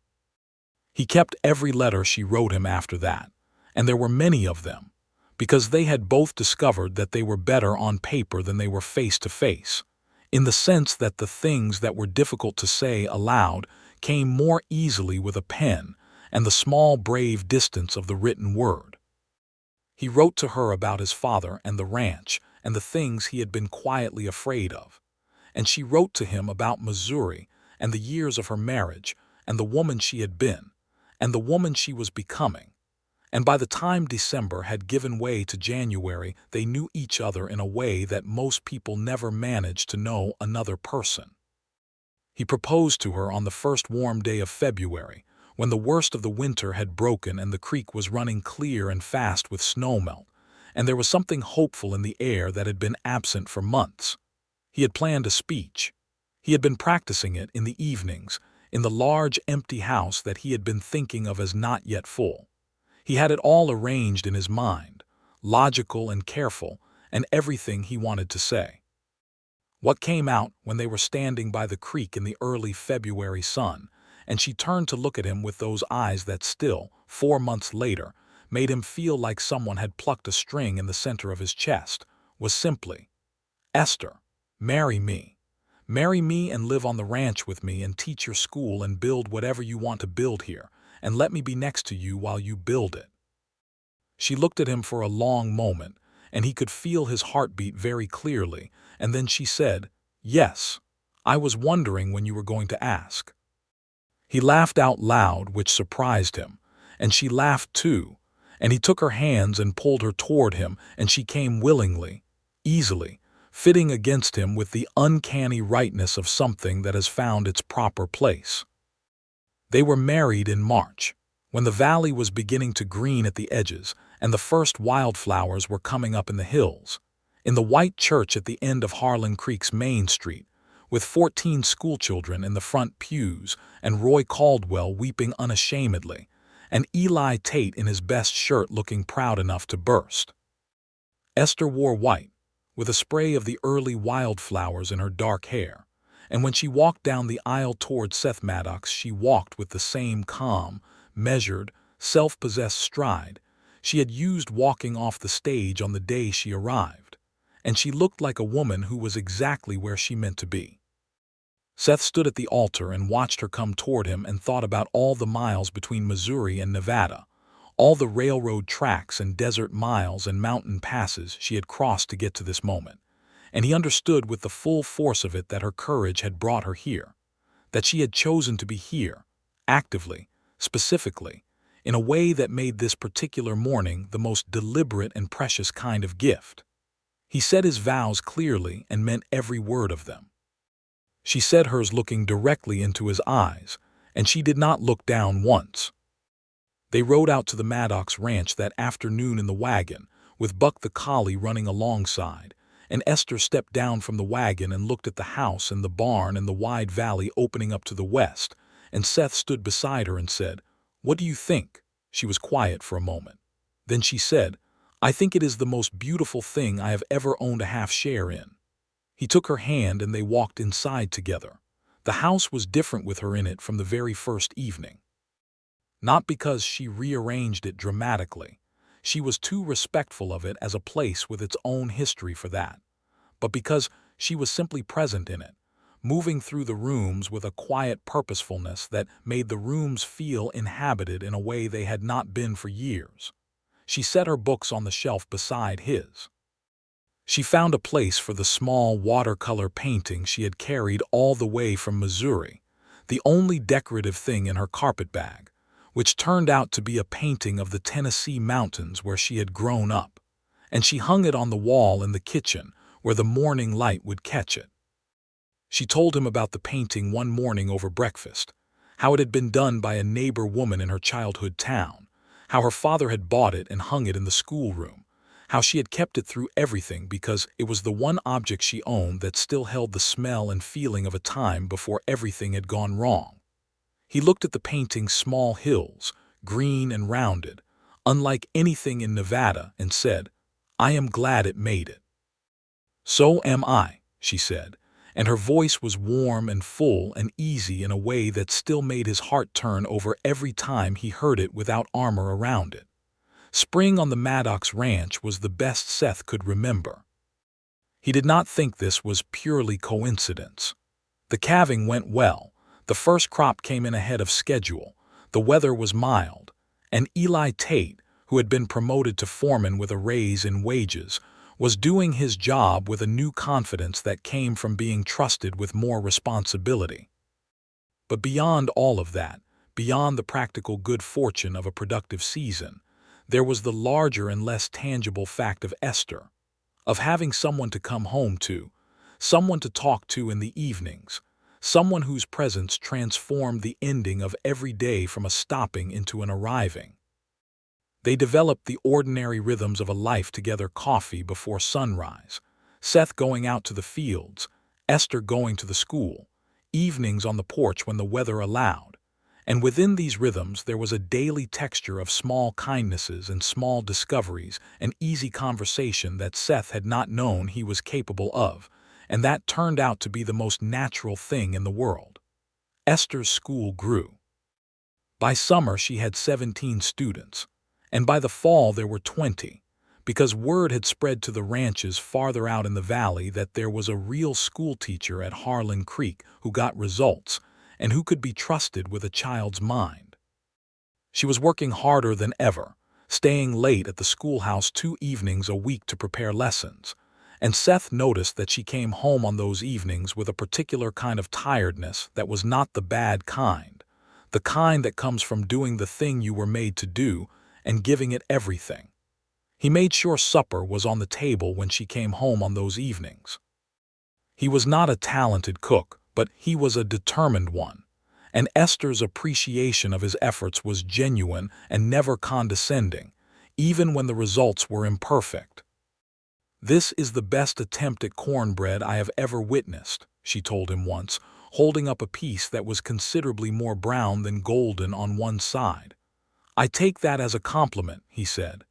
Speaker 1: He kept every letter she wrote him after that, and there were many of them, because they had both discovered that they were better on paper than they were face to face, in the sense that the things that were difficult to say aloud came more easily with a pen and the small brave distance of the written word. He wrote to her about his father and the ranch and the things he had been quietly afraid of, and she wrote to him about Missouri and the years of her marriage and the woman she had been and the woman she was becoming. And by the time December had given way to January, they knew each other in a way that most people never manage to know another person. He proposed to her on the first warm day of February, when the worst of the winter had broken and the creek was running clear and fast with snowmelt, and there was something hopeful in the air that had been absent for months. He had planned a speech. He had been practicing it in the evenings, in the large empty house that he had been thinking of as not yet full. He had it all arranged in his mind, logical and careful, and everything he wanted to say. What came out when they were standing by the creek in the early February sun, and she turned to look at him with those eyes that still, 4 months later, made him feel like someone had plucked a string in the center of his chest, was simply, "Esther, marry me. Marry me and live on the ranch with me and teach your school and build whatever you want to build here, and let me be next to you while you build it." She looked at him for a long moment, and he could feel his heartbeat very clearly, and then she said, "Yes, I was wondering when you were going to ask." He laughed out loud, which surprised him, and she laughed too, and he took her hands and pulled her toward him, and she came willingly, easily, fitting against him with the uncanny rightness of something that has found its proper place. They were married in March, when the valley was beginning to green at the edges and the first wildflowers were coming up in the hills, in the white church at the end of Harlan Creek's Main Street, with 14 schoolchildren in the front pews and Roy Caldwell weeping unashamedly, and Eli Tate in his best shirt looking proud enough to burst. Esther wore white, with a spray of the early wildflowers in her dark hair, and when she walked down the aisle toward Seth Maddox she walked with the same calm, measured, self-possessed stride she had used walking off the stage on the day she arrived, and she looked like a woman who was exactly where she meant to be. Seth stood at the altar and watched her come toward him and thought about all the miles between Missouri and Nevada, all the railroad tracks and desert miles and mountain passes she had crossed to get to this moment, and he understood with the full force of it that her courage had brought her here, that she had chosen to be here, actively, specifically, in a way that made this particular morning the most deliberate and precious kind of gift. He said his vows clearly and meant every word of them. She said hers looking directly into his eyes, and she did not look down once. They rode out to the Maddox ranch that afternoon in the wagon, with Buck the collie running alongside, and Esther stepped down from the wagon and looked at the house and the barn and the wide valley opening up to the west, and Seth stood beside her and said, "What do you think?" She was quiet for a moment. Then she said, "I think it is the most beautiful thing I have ever owned a half share in." He took her hand and they walked inside together. The house was different with her in it from the very first evening. Not because she rearranged it dramatically. She was too respectful of it as a place with its own history for that. But because she was simply present in it, moving through the rooms with a quiet purposefulness that made the rooms feel inhabited in a way they had not been for years. She set her books on the shelf beside his. She found a place for the small watercolor painting she had carried all the way from Missouri, the only decorative thing in her carpet bag, which turned out to be a painting of the Tennessee mountains where she had grown up, and she hung it on the wall in the kitchen where the morning light would catch it. She told him about the painting one morning over breakfast, how it had been done by a neighbor woman in her childhood town, how her father had bought it and hung it in the schoolroom, how she had kept it through everything because it was the one object she owned that still held the smell and feeling of a time before everything had gone wrong. He looked at the painting's small hills, green and rounded, unlike anything in Nevada, and said, "I am glad it made it." "So am I," she said, and her voice was warm and full and easy in a way that still made his heart turn over every time he heard it without armor around it. Spring on the Maddox ranch was the best Seth could remember. He did not think this was purely coincidence. The calving went well, the first crop came in ahead of schedule, the weather was mild, and Eli Tate, who had been promoted to foreman with a raise in wages, was doing his job with a new confidence that came from being trusted with more responsibility. But beyond all of that, beyond the practical good fortune of a productive season, there was the larger and less tangible fact of Esther, of having someone to come home to, someone to talk to in the evenings, someone whose presence transformed the ending of every day from a stopping into an arriving. They developed the ordinary rhythms of a life together: coffee before sunrise, Seth going out to the fields, Esther going to the school, evenings on the porch when the weather allowed. And within these rhythms there was a daily texture of small kindnesses and small discoveries and easy conversation that Seth had not known he was capable of, and that turned out to be the most natural thing in the world. Esther's school grew. By summer she had 17 students, and by the fall there were 20, because word had spread to the ranches farther out in the valley that there was a real school teacher at Harlan Creek who got results, and who could be trusted with a child's mind. She was working harder than ever, staying late at the schoolhouse 2 evenings a week to prepare lessons, and Seth noticed that she came home on those evenings with a particular kind of tiredness that was not the bad kind, the kind that comes from doing the thing you were made to do and giving it everything. He made sure supper was on the table when she came home on those evenings. He was not a talented cook, but he was a determined one, and Esther's appreciation of his efforts was genuine and never condescending, even when the results were imperfect. "This is the best attempt at cornbread I have ever witnessed," she told him once, holding up a piece that was considerably more brown than golden on one side. "I take that as a compliment," he said.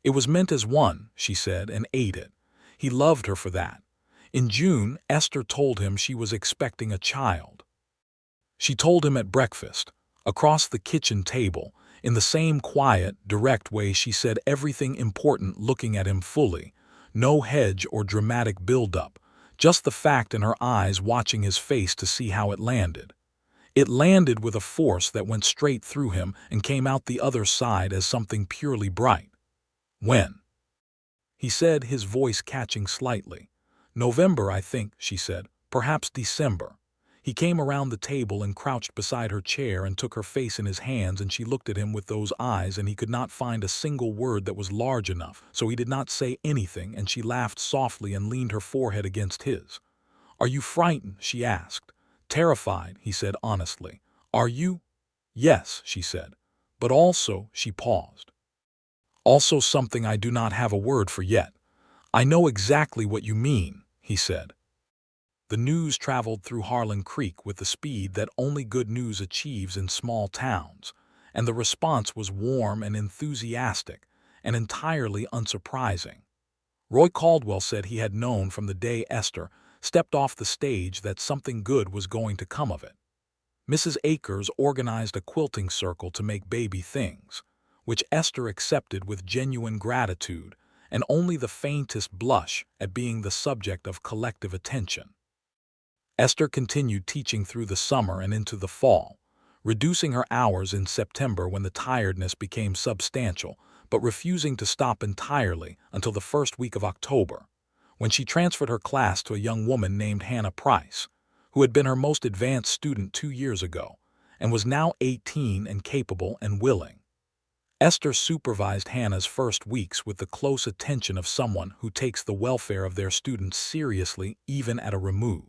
Speaker 1: "It was meant as one," she said, and ate it. He loved her for that. In June, Esther told him she was expecting a child. She told him at breakfast, across the kitchen table, in the same quiet, direct way she said everything important, looking at him fully, no hedge or dramatic build-up, just the fact in her eyes, watching his face to see how it landed. It landed with a force that went straight through him and came out the other side as something purely bright. "When?" he said, his voice catching slightly. "November, I think," she said. "Perhaps December." He came around the table and crouched beside her chair and took her face in his hands, and she looked at him with those eyes, and he could not find a single word that was large enough, so he did not say anything, and she laughed softly and leaned her forehead against his. "Are you frightened?" she asked. "Terrified," he said honestly. "Are you?" "Yes," she said. "But also," she paused. "Also something I do not have a word for yet." "I know exactly what you mean," he said. The news traveled through Harlan Creek with the speed that only good news achieves in small towns, and the response was warm and enthusiastic, and entirely unsurprising. Roy Caldwell said he had known from the day Esther stepped off the stage that something good was going to come of it. Mrs. Akers organized a quilting circle to make baby things, which Esther accepted with genuine gratitude and only the faintest blush at being the subject of collective attention. Esther continued teaching through the summer and into the fall, reducing her hours in September when the tiredness became substantial, but refusing to stop entirely until the first week of October, when she transferred her class to a young woman named Hannah Price, who had been her most advanced student 2 years ago, and was now 18 and capable and willing. Esther supervised Hannah's first weeks with the close attention of someone who takes the welfare of their students seriously even at a remove.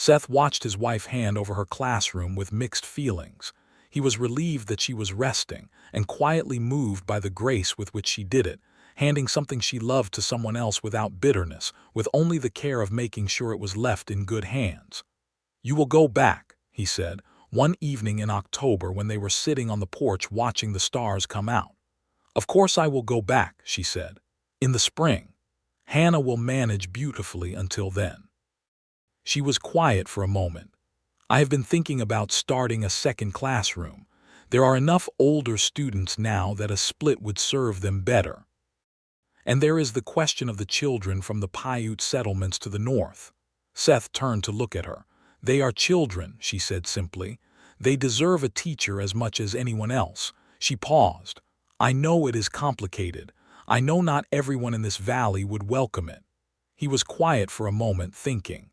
Speaker 1: Seth watched his wife hand over her classroom with mixed feelings. He was relieved that she was resting, and quietly moved by the grace with which she did it, handing something she loved to someone else without bitterness, with only the care of making sure it was left in good hands. "You will go back," he said, one evening in October when they were sitting on the porch watching the stars come out. "Of course I will go back," she said. "In the spring. Hannah will manage beautifully until then." She was quiet for a moment. "I have been thinking about starting a second classroom. There are enough older students now that a split would serve them better. And there is the question of the children from the Paiute settlements to the north." Seth turned to look at her. "They are children," she said simply. "They deserve a teacher as much as anyone else." She paused. "I know it is complicated. I know not everyone in this valley would welcome it." He was quiet for a moment, thinking.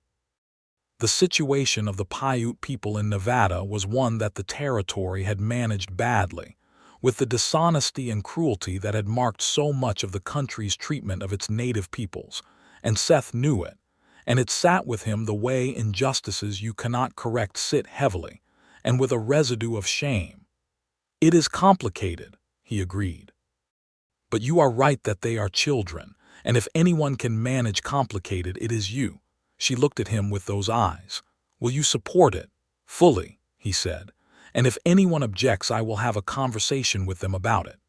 Speaker 1: The situation of the Paiute people in Nevada was one that the territory had managed badly, with the dishonesty and cruelty that had marked so much of the country's treatment of its native peoples, and Seth knew it, and it sat with him the way injustices you cannot correct sit heavily, and with a residue of shame. "It is complicated," he agreed. "But you are right that they are children, and if anyone can manage complicated, it is you." She looked at him with those eyes. "Will you support it?" "Fully," he said. "And if anyone objects, I will have a conversation with them about it."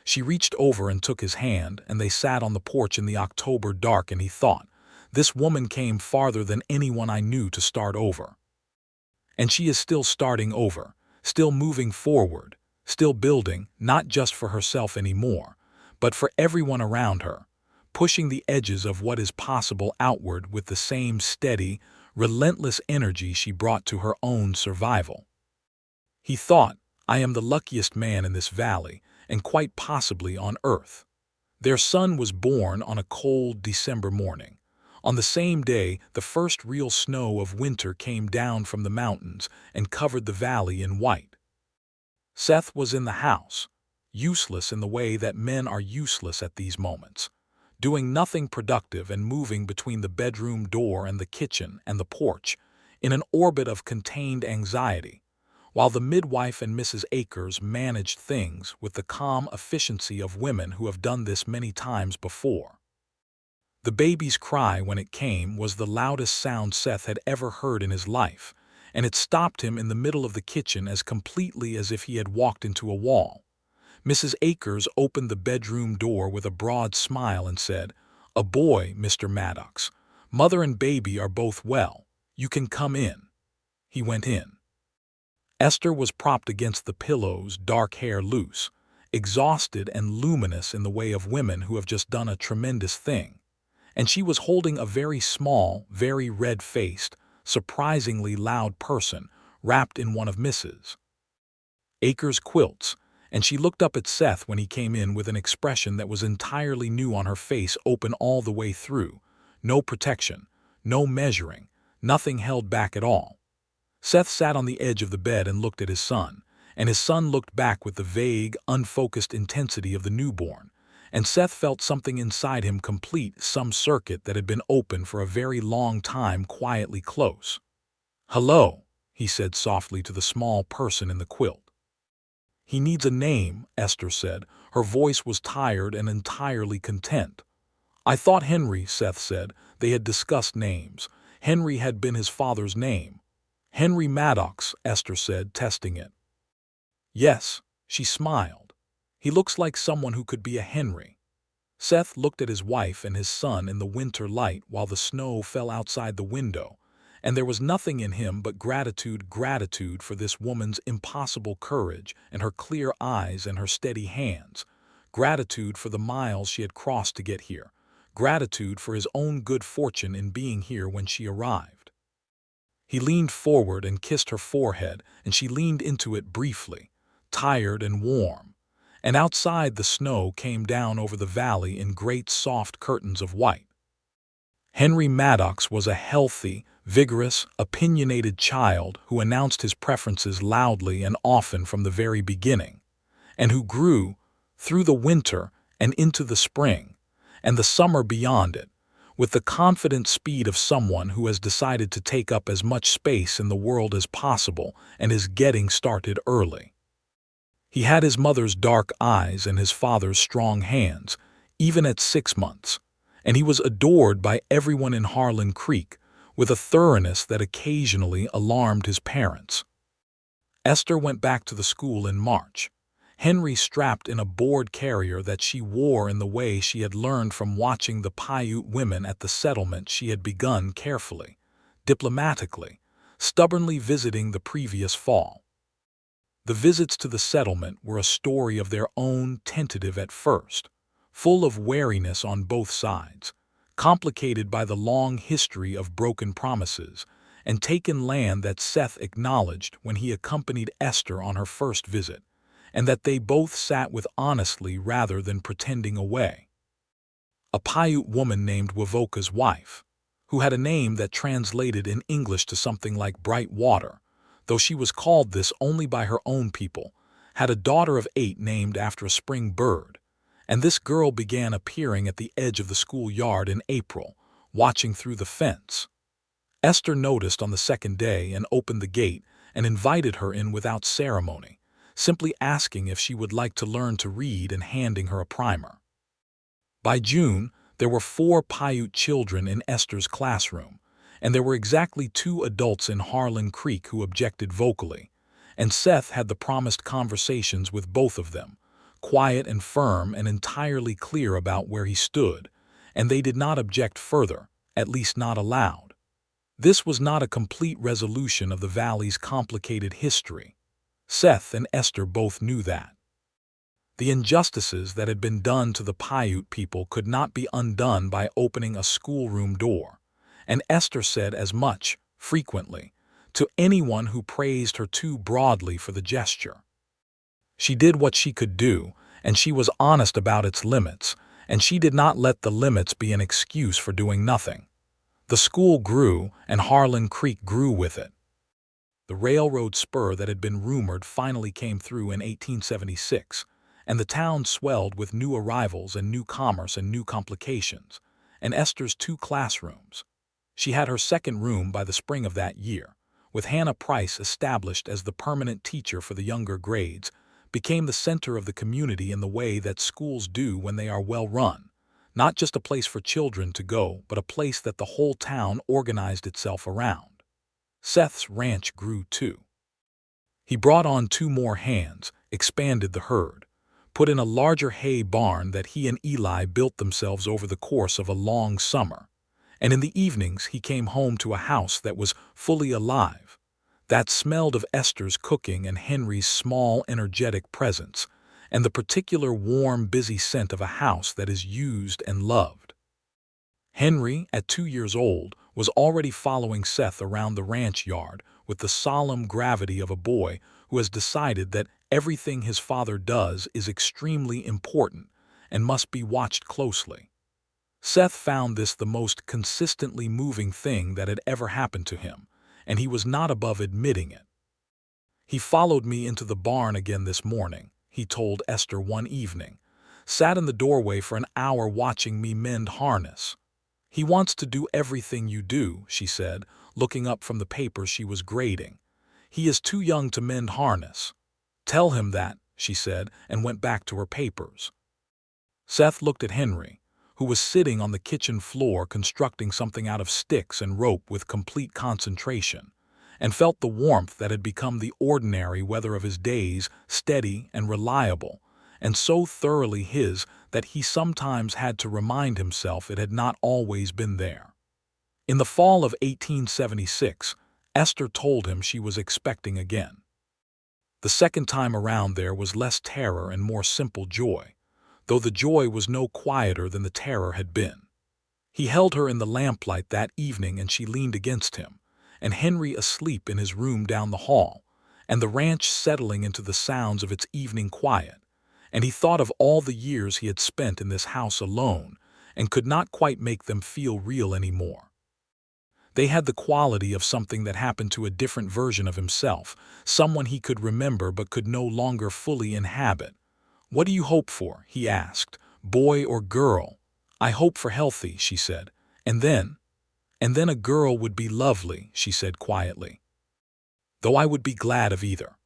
Speaker 1: She reached over and took his hand, and they sat on the porch in the October dark, and he thought, "This woman came farther than anyone I knew to start over. And she is still starting over, still moving forward, still building, not just for herself anymore, but for everyone around her, pushing the edges of what is possible outward with the same steady, relentless energy she brought to her own survival." He thought, "I am the luckiest man in this valley, and quite possibly on earth." Their son was born on a cold December morning. On the same day, the first real snow of winter came down from the mountains and covered the valley in white. Seth was in the house, useless in the way that men are useless at these moments, doing nothing productive and moving between the bedroom door and the kitchen and the porch in an orbit of contained anxiety, while the midwife and Mrs. Akers managed things with the calm efficiency of women who have done this many times before. The baby's cry, when it came, was the loudest sound Seth had ever heard in his life, and it stopped him in the middle of the kitchen as completely as if he had walked into a wall. Mrs. Akers opened the bedroom door with a broad smile and said, "A boy, Mr. Maddox. Mother and baby are both well. You can come in." He went in. Esther was propped against the pillows, dark hair loose, exhausted and luminous in the way of women who have just done a tremendous thing, and she was holding a very small, very red-faced, surprisingly loud person wrapped in one of Mrs. Akers' quilts, and she looked up at Seth when he came in with an expression that was entirely new on her face, open all the way through, no protection, no measuring, nothing held back at all. Seth sat on the edge of the bed and looked at his son, and his son looked back with the vague, unfocused intensity of the newborn, and Seth felt something inside him complete some circuit that had been open for a very long time quietly close. "Hello," he said softly to the small person in the quilt. "He needs a name," Esther said. Her voice was tired and entirely content. "I thought Henry," Seth said. They had discussed names. Henry had been his father's name. "Henry Maddox," Esther said, testing it. "Yes," she smiled. "He looks like someone who could be a Henry." Seth looked at his wife and his son in the winter light while the snow fell outside the window, and there was nothing in him but gratitude for this woman's impossible courage and her clear eyes and her steady hands, gratitude for the miles she had crossed to get here, gratitude for his own good fortune in being here when she arrived. He leaned forward and kissed her forehead, and she leaned into it briefly, tired and warm. And outside the snow came down over the valley in great soft curtains of white. Henry Maddox was a healthy, vigorous, opinionated child who announced his preferences loudly and often from the very beginning, and who grew, through the winter and into the spring, and the summer beyond it, with the confident speed of someone who has decided to take up as much space in the world as possible and is getting started early. He had his mother's dark eyes and his father's strong hands, even at 6 months, and he was adored by everyone in Harlan Creek with a thoroughness that occasionally alarmed his parents. Esther went back to the school in March, Henry strapped in a board carrier that she wore in the way she had learned from watching the Paiute women at the settlement she had begun carefully, diplomatically, stubbornly visiting the previous fall. The visits to the settlement were a story of their own, tentative at first, full of wariness on both sides, complicated by the long history of broken promises, and taken land that Seth acknowledged when he accompanied Esther on her first visit, and that they both sat with honestly rather than pretending away. A Paiute woman named Wavoka's wife, who had a name that translated in English to something like bright water, though she was called this only by her own people, had a daughter of 8 named after a spring bird, and this girl began appearing at the edge of the schoolyard in April, watching through the fence. Esther noticed on the second day and opened the gate and invited her in without ceremony, simply asking if she would like to learn to read and handing her a primer. By June, there were 4 Paiute children in Esther's classroom, and there were exactly 2 adults in Harlan Creek who objected vocally, and Seth had the promised conversations with both of them, quiet and firm and entirely clear about where he stood, and they did not object further, at least not aloud. This was not a complete resolution of the valley's complicated history. Seth and Esther both knew that. The injustices that had been done to the Paiute people could not be undone by opening a schoolroom door, and Esther said as much, frequently, to anyone who praised her too broadly for the gesture. She did what she could do, and she was honest about its limits, and she did not let the limits be an excuse for doing nothing. The school grew, and Harlan Creek grew with it. The railroad spur that had been rumored finally came through in 1876, and the town swelled with new arrivals and new commerce and new complications, and Esther's 2 classrooms. She had her second room by the spring of that year, with Hannah Price established as the permanent teacher for the younger grades, became the center of the community in the way that schools do when they are well run, not just a place for children to go, but a place that the whole town organized itself around. Seth's ranch grew too. He brought on 2 more hands, expanded the herd, put in a larger hay barn that he and Eli built themselves over the course of a long summer, and in the evenings he came home to a house that was fully alive, that smelled of Esther's cooking and Henry's small, energetic presence, and the particular warm, busy scent of a house that is used and loved. Henry, at 2 years old, was already following Seth around the ranch yard with the solemn gravity of a boy who has decided that everything his father does is extremely important and must be watched closely. Seth found this the most consistently moving thing that had ever happened to him, and he was not above admitting it. "He followed me into the barn again this morning," he told Esther one evening. "Sat in the doorway for an hour watching me mend harness." "He wants to do everything you do," she said, looking up from the paper she was grading. "He is too young to mend harness." "Tell him that," she said, and went back to her papers. Seth looked at Henry, who was sitting on the kitchen floor constructing something out of sticks and rope with complete concentration, and felt the warmth that had become the ordinary weather of his days, steady and reliable, and so thoroughly his that he sometimes had to remind himself it had not always been there. In the fall of 1876, Esther told him she was expecting again. The second time around there was less terror and more simple joy, though the joy was no quieter than the terror had been. He held her in the lamplight that evening and she leaned against him, and Henry asleep in his room down the hall, and the ranch settling into the sounds of its evening quiet, and he thought of all the years he had spent in this house alone and could not quite make them feel real anymore. They had the quality of something that happened to a different version of himself, someone he could remember but could no longer fully inhabit. "What do you hope for?" he asked. "Boy or girl?" "I hope for healthy," she said. "And then?" "And then a girl would be lovely," she said quietly. "Though I would be glad of either."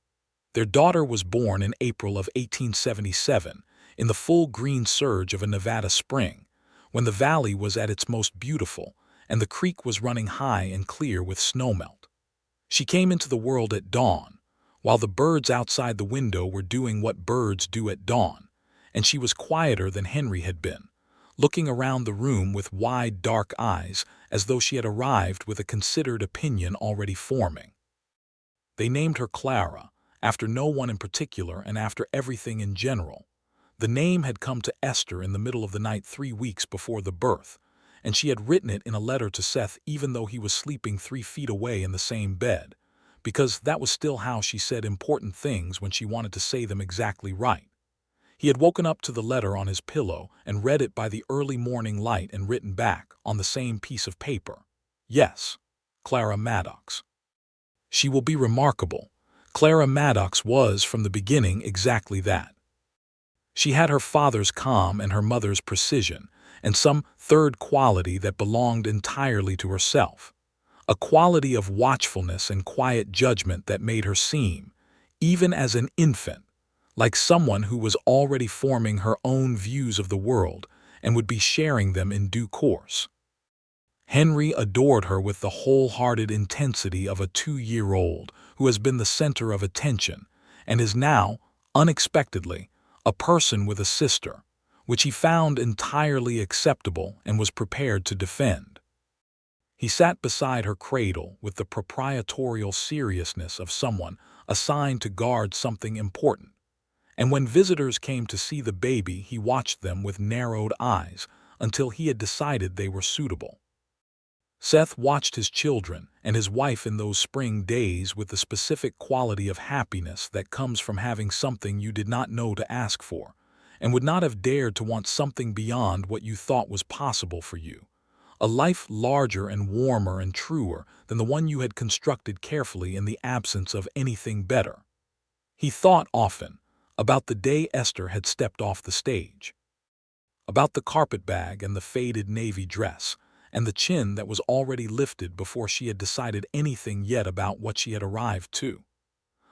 Speaker 1: Their daughter was born in April of 1877, in the full green surge of a Nevada spring, when the valley was at its most beautiful, and the creek was running high and clear with snowmelt. She came into the world at dawn, while the birds outside the window were doing what birds do at dawn, and she was quieter than Henry had been, looking around the room with wide, dark eyes, as though she had arrived with a considered opinion already forming. They named her Clara, after no one in particular and after everything in general. The name had come to Esther in the middle of the night 3 weeks before the birth, and she had written it in a letter to Seth even though he was sleeping 3 feet away in the same bed, because that was still how she said important things when she wanted to say them exactly right. He had woken up to the letter on his pillow and read it by the early morning light and written back, on the same piece of paper, "Yes, Clara Maddox." She will be remarkable. Clara Maddox was, from the beginning, exactly that. She had her father's calm and her mother's precision, and some third quality that belonged entirely to herself. A quality of watchfulness and quiet judgment that made her seem, even as an infant, like someone who was already forming her own views of the world and would be sharing them in due course. Henry adored her with the wholehearted intensity of a 2-year-old who has been the center of attention and is now, unexpectedly, a person with a sister, which he found entirely acceptable and was prepared to defend. He sat beside her cradle with the proprietorial seriousness of someone assigned to guard something important, and when visitors came to see the baby he watched them with narrowed eyes until he had decided they were suitable. Seth watched his children and his wife in those spring days with the specific quality of happiness that comes from having something you did not know to ask for, and would not have dared to want something beyond what you thought was possible for you, a life larger and warmer and truer than the one you had constructed carefully in the absence of anything better. He thought often about the day Esther had stepped off the stage, about the carpetbag and the faded navy dress, and the chin that was already lifted before she had decided anything yet about what she had arrived to,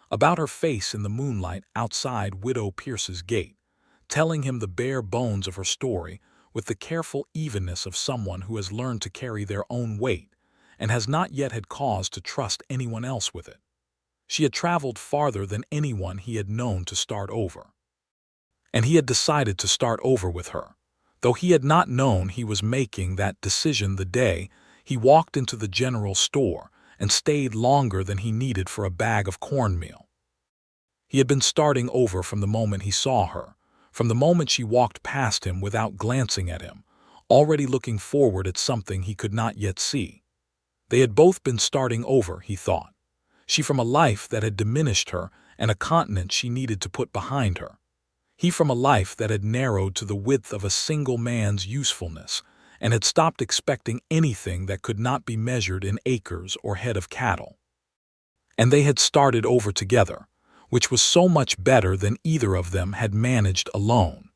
Speaker 1: about her face in the moonlight outside Widow Pierce's gate, telling him the bare bones of her story with the careful evenness of someone who has learned to carry their own weight and has not yet had cause to trust anyone else with it. She had traveled farther than anyone he had known to start over. And he had decided to start over with her, though he had not known he was making that decision the day he walked into the general store and stayed longer than he needed for a bag of cornmeal. He had been starting over from the moment he saw her, from the moment she walked past him without glancing at him, already looking forward at something he could not yet see. They had both been starting over, he thought. She from a life that had diminished her and a continent she needed to put behind her. He from a life that had narrowed to the width of a single man's usefulness and had stopped expecting anything that could not be measured in acres or head of cattle. And they had started over together, which was so much better than either of them had managed alone.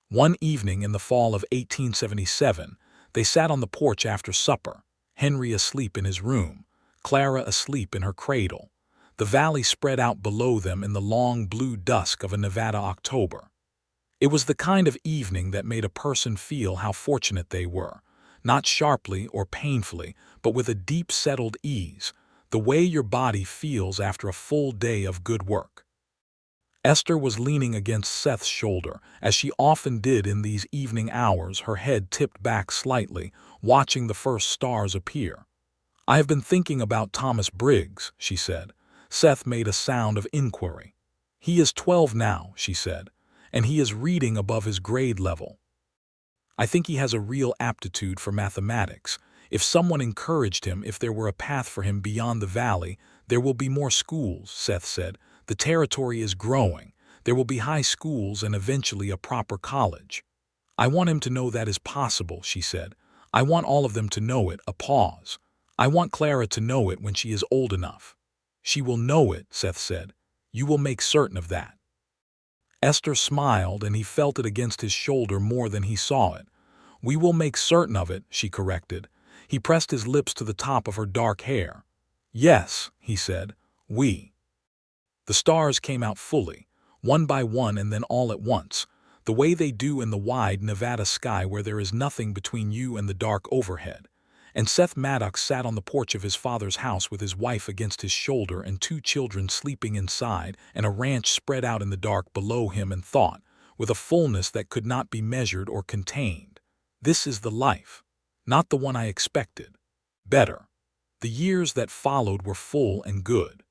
Speaker 1: One evening in the fall of 1877, they sat on the porch after supper, Henry asleep in his room, Clara asleep in her cradle. The valley spread out below them in the long blue dusk of a Nevada October. It was the kind of evening that made a person feel how fortunate they were, not sharply or painfully, but with a deep settled ease, the way your body feels after a full day of good work. Esther was leaning against Seth's shoulder, as she often did in these evening hours, her head tipped back slightly, watching the first stars appear. "I have been thinking about Thomas Briggs," she said. Seth made a sound of inquiry. "He is 12 now," she said, "and he is reading above his grade level. I think he has a real aptitude for mathematics. If someone encouraged him, if there were a path for him beyond the valley, there will be more schools," Seth said. "The territory is growing. There will be high schools and eventually a proper college. I want him to know that is possible," she said. "I want all of them to know it." A pause. "I want Clara to know it when she is old enough." "She will know it," Seth said. "You will make certain of that." Esther smiled, and he felt it against his shoulder more than he saw it. "We will make certain of it," she corrected. He pressed his lips to the top of her dark hair. "Yes," he said, "we." The stars came out fully, one by one and then all at once, the way they do in the wide Nevada sky where there is nothing between you and the dark overhead. And Seth Maddox sat on the porch of his father's house with his wife against his shoulder and 2 children sleeping inside and a ranch spread out in the dark below him, and thought, with a fullness that could not be measured or contained, "This is the life. Not the one I expected. Better." The years that followed were full and good.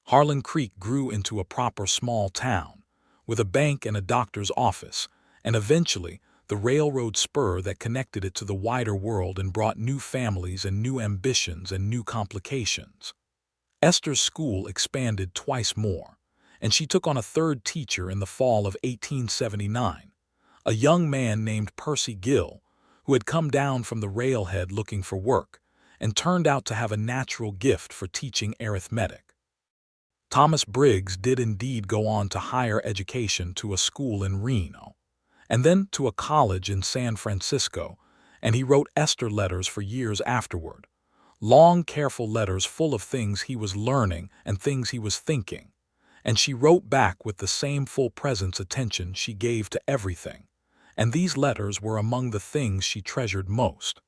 Speaker 1: Harlan Creek grew into a proper small town, with a bank and a doctor's office, and eventually the railroad spur that connected it to the wider world and brought new families and new ambitions and new complications. Esther's school expanded twice more, and she took on a third teacher in the fall of 1879, a young man named Percy Gill, who had come down from the railhead looking for work, and turned out to have a natural gift for teaching arithmetic. Thomas Briggs did indeed go on to higher education to a school in Reno, and then to a college in San Francisco, and he wrote Esther letters for years afterward, long, careful letters full of things he was learning and things he was thinking, and she wrote back with the same full presence attention she gave to everything, and these letters were among the things she treasured most.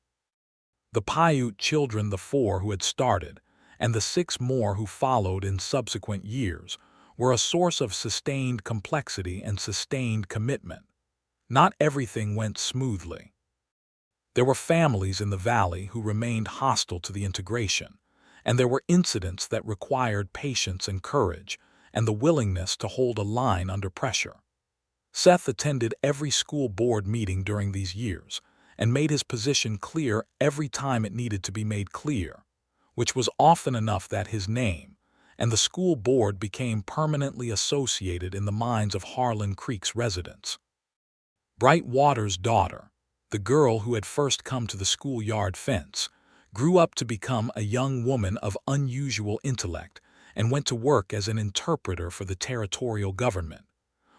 Speaker 1: The Paiute children, the 4 who had started, and the 6 more who followed in subsequent years, were a source of sustained complexity and sustained commitment. Not everything went smoothly. There were families in the valley who remained hostile to the integration, and there were incidents that required patience and courage, and the willingness to hold a line under pressure. Seth attended every school board meeting during these years, and made his position clear every time it needed to be made clear, which was often enough that his name and the school board became permanently associated in the minds of Harlan Creek's residents. Brightwater's daughter, the girl who had first come to the schoolyard fence, grew up to become a young woman of unusual intellect and went to work as an interpreter for the territorial government,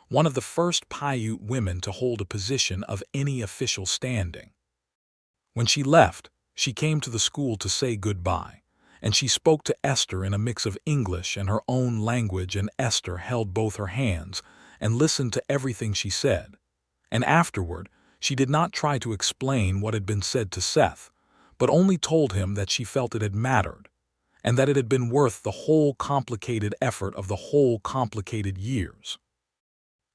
Speaker 1: one of the first Paiute women to hold a position of any official standing. When she left, she came to the school to say goodbye, and she spoke to Esther in a mix of English and her own language, and Esther held both her hands and listened to everything she said. And afterward, she did not try to explain what had been said to Seth, but only told him that she felt it had mattered, and that it had been worth the whole complicated effort of the whole complicated years.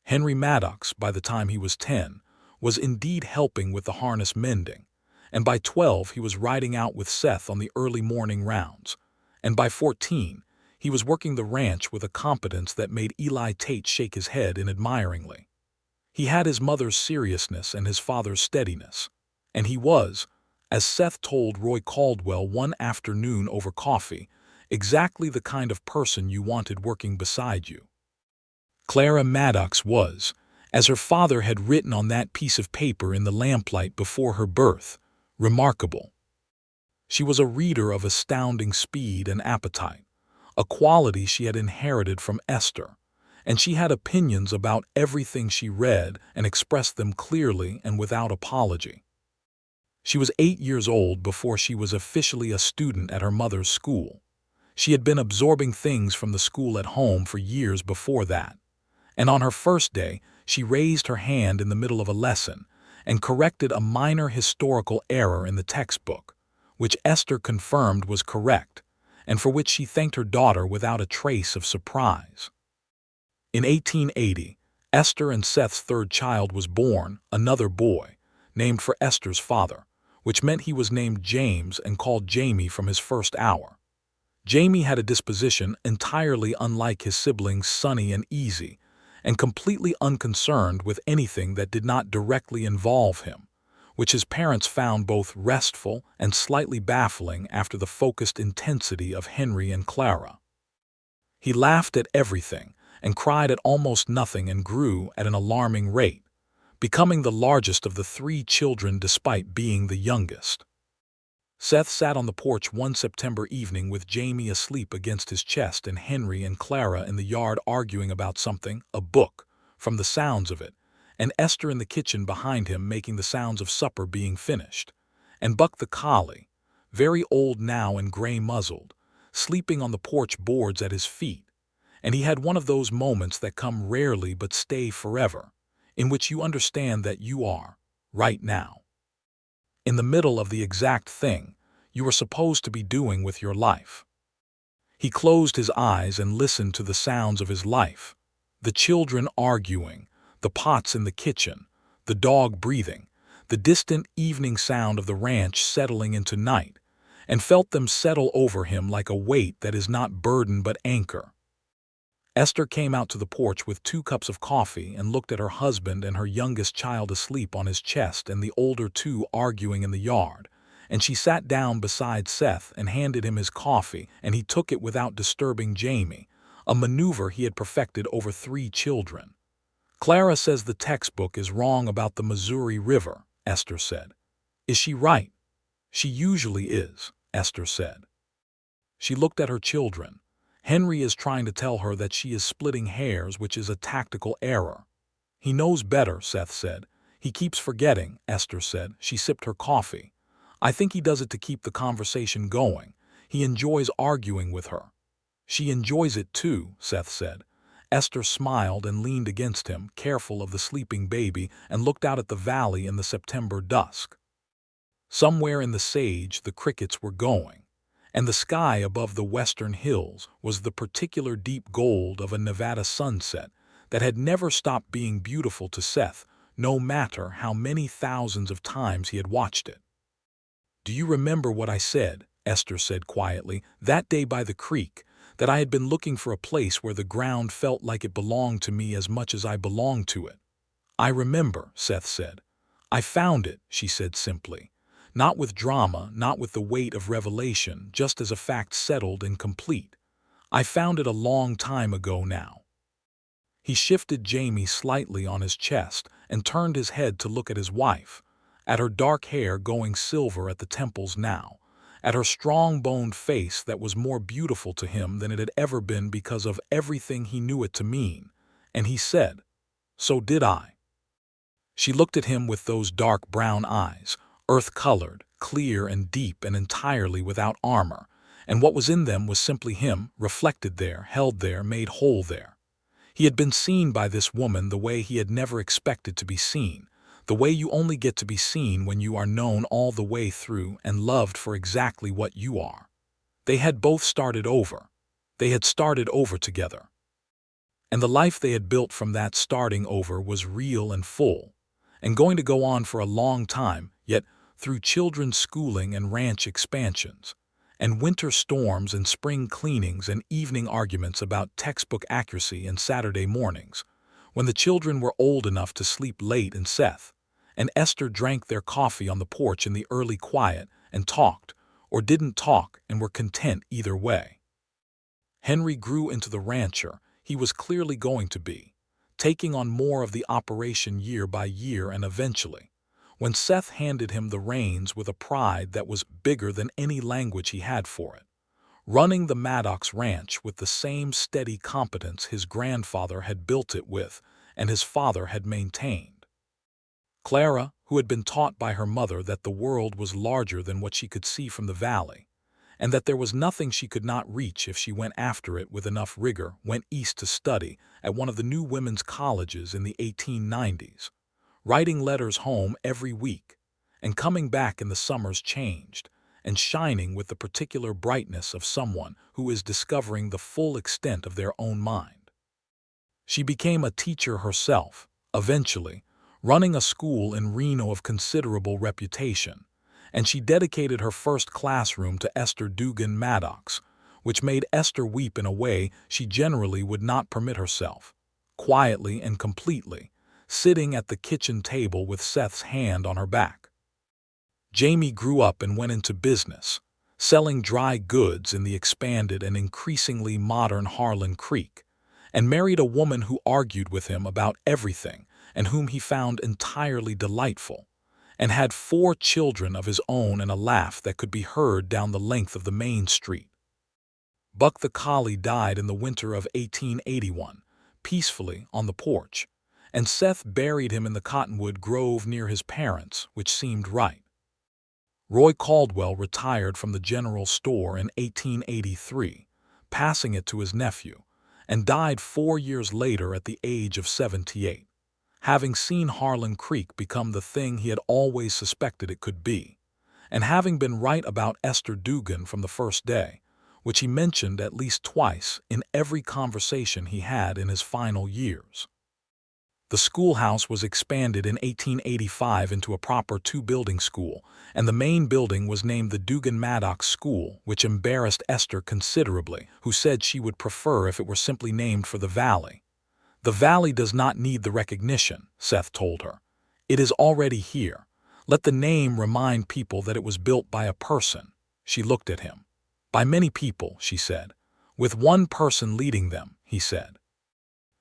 Speaker 1: Henry Maddox, by the time he was 10, was indeed helping with the harness mending, and by 12 he was riding out with Seth on the early morning rounds, and by 14 he was working the ranch with a competence that made Eli Tate shake his head in admiringly. He had his mother's seriousness and his father's steadiness, and he was, as Seth told Roy Caldwell one afternoon over coffee, exactly the kind of person you wanted working beside you. Clara Maddox was, as her father had written on that piece of paper in the lamplight before her birth, remarkable. She was a reader of astounding speed and appetite, a quality she had inherited from Esther, and she had opinions about everything she read and expressed them clearly and without apology. She was 8 years old before she was officially a student at her mother's school. She had been absorbing things from the school at home for years before that, and on her first day, she raised her hand in the middle of a lesson and corrected a minor historical error in the textbook, which Esther confirmed was correct, and for which she thanked her daughter without a trace of surprise. In 1880, Esther and Seth's third child was born, another boy, named for Esther's father, which meant he was named James and called Jamie from his first hour. Jamie had a disposition entirely unlike his siblings Sunny and Easy, and completely unconcerned with anything that did not directly involve him, which his parents found both restful and slightly baffling after the focused intensity of Henry and Clara. He laughed at everything and cried at almost nothing and grew at an alarming rate, becoming the largest of the 3 children despite being the youngest. Seth sat on the porch one September evening with Jamie asleep against his chest and Henry and Clara in the yard arguing about something, a book, from the sounds of it, and Esther in the kitchen behind him making the sounds of supper being finished, and Buck the collie, very old now and gray-muzzled, sleeping on the porch boards at his feet, and he had one of those moments that come rarely but stay forever, in which you understand that you are, right now, in the middle of the exact thing you were supposed to be doing with your life. He closed his eyes and listened to the sounds of his life, the children arguing, the pots in the kitchen, the dog breathing, the distant evening sound of the ranch settling into night, and felt them settle over him like a weight that is not burden but anchor. Esther came out to the porch with 2 cups of coffee and looked at her husband and her youngest child asleep on his chest and the older 2 arguing in the yard, and she sat down beside Seth and handed him his coffee, and he took it without disturbing Jamie, a maneuver he had perfected over 3 children. "Clara says the textbook is wrong about the Missouri River," Esther said. "Is she right?" "She usually is," Esther said. She looked at her children. Henry is trying to tell her that she is splitting hairs, which is a tactical error. "He knows better," Seth said. "He keeps forgetting," Esther said. She sipped her coffee. "I think he does it to keep the conversation going. He enjoys arguing with her." "She enjoys it too," Seth said. Esther smiled and leaned against him, careful of the sleeping baby, and looked out at the valley in the September dusk. Somewhere in the sage the crickets were going, and the sky above the western hills was the particular deep gold of a Nevada sunset that had never stopped being beautiful to Seth, no matter how many thousands of times he had watched it. "Do you remember what I said?" Esther said quietly, "that day by the creek, that I had been looking for a place where the ground felt like it belonged to me as much as I belonged to it?" "I remember," Seth said. "I found it," she said simply. Not with drama, not with the weight of revelation, just as a fact settled and complete. "I found it a long time ago now." He shifted Jamie slightly on his chest and turned his head to look at his wife, at her dark hair going silver at the temples now, at her strong-boned face that was more beautiful to him than it had ever been because of everything he knew it to mean, and he said, "So did I." She looked at him with those dark brown eyes, earth-colored, clear and deep and entirely without armor, and what was in them was simply him, reflected there, held there, made whole there. He had been seen by this woman the way he had never expected to be seen, the way you only get to be seen when you are known all the way through and loved for exactly what you are. They had both started over. They had started over together. And the life they had built from that starting over was real and full, and going to go on for a long time, yet through children's schooling and ranch expansions, and winter storms and spring cleanings and evening arguments about textbook accuracy and Saturday mornings, when the children were old enough to sleep late and Seth and Esther drank their coffee on the porch in the early quiet and talked, or didn't talk, and were content either way. Henry grew into the rancher he was clearly going to be, taking on more of the operation year by year, and eventually, when Seth handed him the reins with a pride that was bigger than any language he had for it, running the Maddox ranch with the same steady competence his grandfather had built it with and his father had maintained. Clara, who had been taught by her mother that the world was larger than what she could see from the valley, and that there was nothing she could not reach if she went after it with enough rigor, went east to study at one of the new women's colleges in the 1890s, writing letters home every week, and coming back in the summers changed, and shining with the particular brightness of someone who is discovering the full extent of their own mind. She became a teacher herself, eventually, running a school in Reno of considerable reputation, and she dedicated her first classroom to Esther Dugan Maddox, which made Esther weep in a way she generally would not permit herself, quietly and completely, sitting at the kitchen table with Seth's hand on her back. Jamie grew up and went into business, selling dry goods in the expanded and increasingly modern Harlan Creek, and married a woman who argued with him about everything and whom he found entirely delightful, and had 4 children of his own and a laugh that could be heard down the length of the main street. Buck the collie died in the winter of 1881, peacefully on the porch, and Seth buried him in the cottonwood grove near his parents, which seemed right. Roy Caldwell retired from the general store in 1883, passing it to his nephew, and died 4 years later at the age of 78, having seen Harlan Creek become the thing he had always suspected it could be, and having been right about Esther Dugan from the first day, which he mentioned at least twice in every conversation he had in his final years. The schoolhouse was expanded in 1885 into a proper 2-building school, and the main building was named the Dugan Maddox School, which embarrassed Esther considerably, who said she would prefer if it were simply named for the valley. "The valley does not need the recognition," Seth told her. "It is already here. Let the name remind people that it was built by a person." She looked at him. "By many people," she said. "With one person leading them," he said.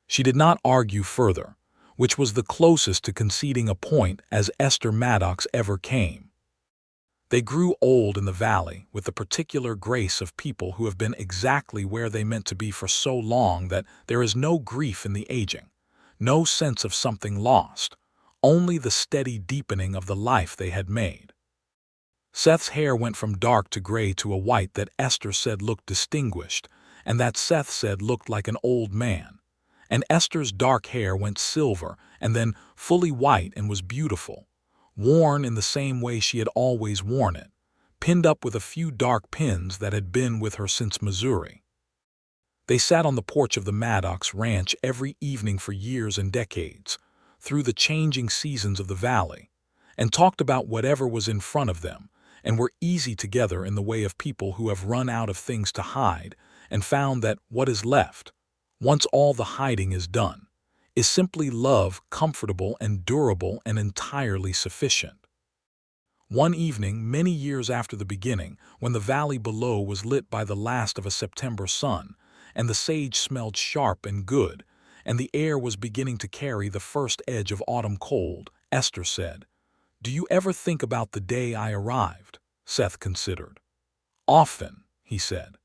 Speaker 1: She did not argue further, which was the closest to conceding a point as Esther Maddox ever came. They grew old in the valley with the particular grace of people who have been exactly where they meant to be for so long that there is no grief in the aging, no sense of something lost, only the steady deepening of the life they had made. Seth's hair went from dark to gray to a white that Esther said looked distinguished, and that Seth said looked like an old man. And Esther's dark hair went silver and then fully white and was beautiful, worn in the same way she had always worn it, pinned up with a few dark pins that had been with her since Missouri. They sat on the porch of the Maddox ranch every evening for years and decades, through the changing seasons of the valley, and talked about whatever was in front of them, and were easy together in the way of people who have run out of things to hide and found that what is left, once all the hiding is done, is simply love, comfortable and durable and entirely sufficient. One evening, many years after the beginning, when the valley below was lit by the last of a September sun, and the sage smelled sharp and good, and the air was beginning to carry the first edge of autumn cold, Esther said, "Do you ever think about the day I arrived?" Seth considered. "Often," he said.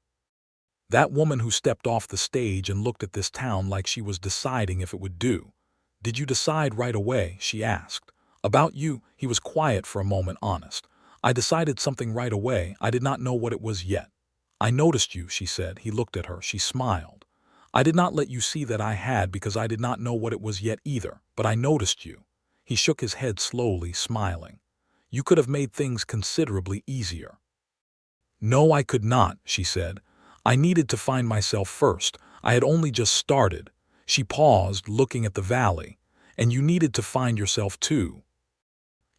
Speaker 1: "That woman who stepped off the stage and looked at this town like she was deciding if it would do. Did you decide right away?" she asked. "About you?" He was quiet for a moment, honest. "I decided something right away. I did not know what it was yet." "I noticed you," she said. He looked at her. She smiled. "I did not let you see that I had because I did not know what it was yet either, but I noticed you." He shook his head slowly, smiling. "You could have made things considerably easier." "No, I could not," she said. "I needed to find myself first. I had only just started." She paused, looking at the valley. "And you needed to find yourself too.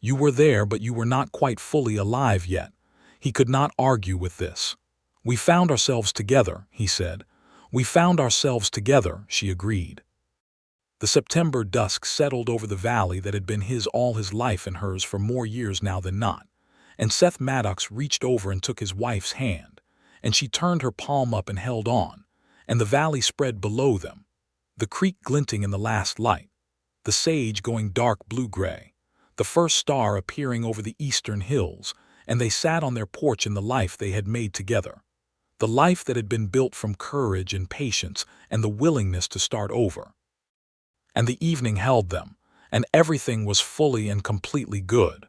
Speaker 1: You were there, but you were not quite fully alive yet." He could not argue with this. "We found ourselves together," he said. "We found ourselves together," she agreed. The September dusk settled over the valley that had been his all his life and hers for more years now than not, and Seth Maddox reached over and took his wife's hand, and she turned her palm up and held on, and the valley spread below them, the creek glinting in the last light, the sage going dark blue-gray, the first star appearing over the eastern hills, and they sat on their porch in the life they had made together. the life that had been built from courage and patience and the willingness to start over. And the evening held them, and everything was fully and completely good.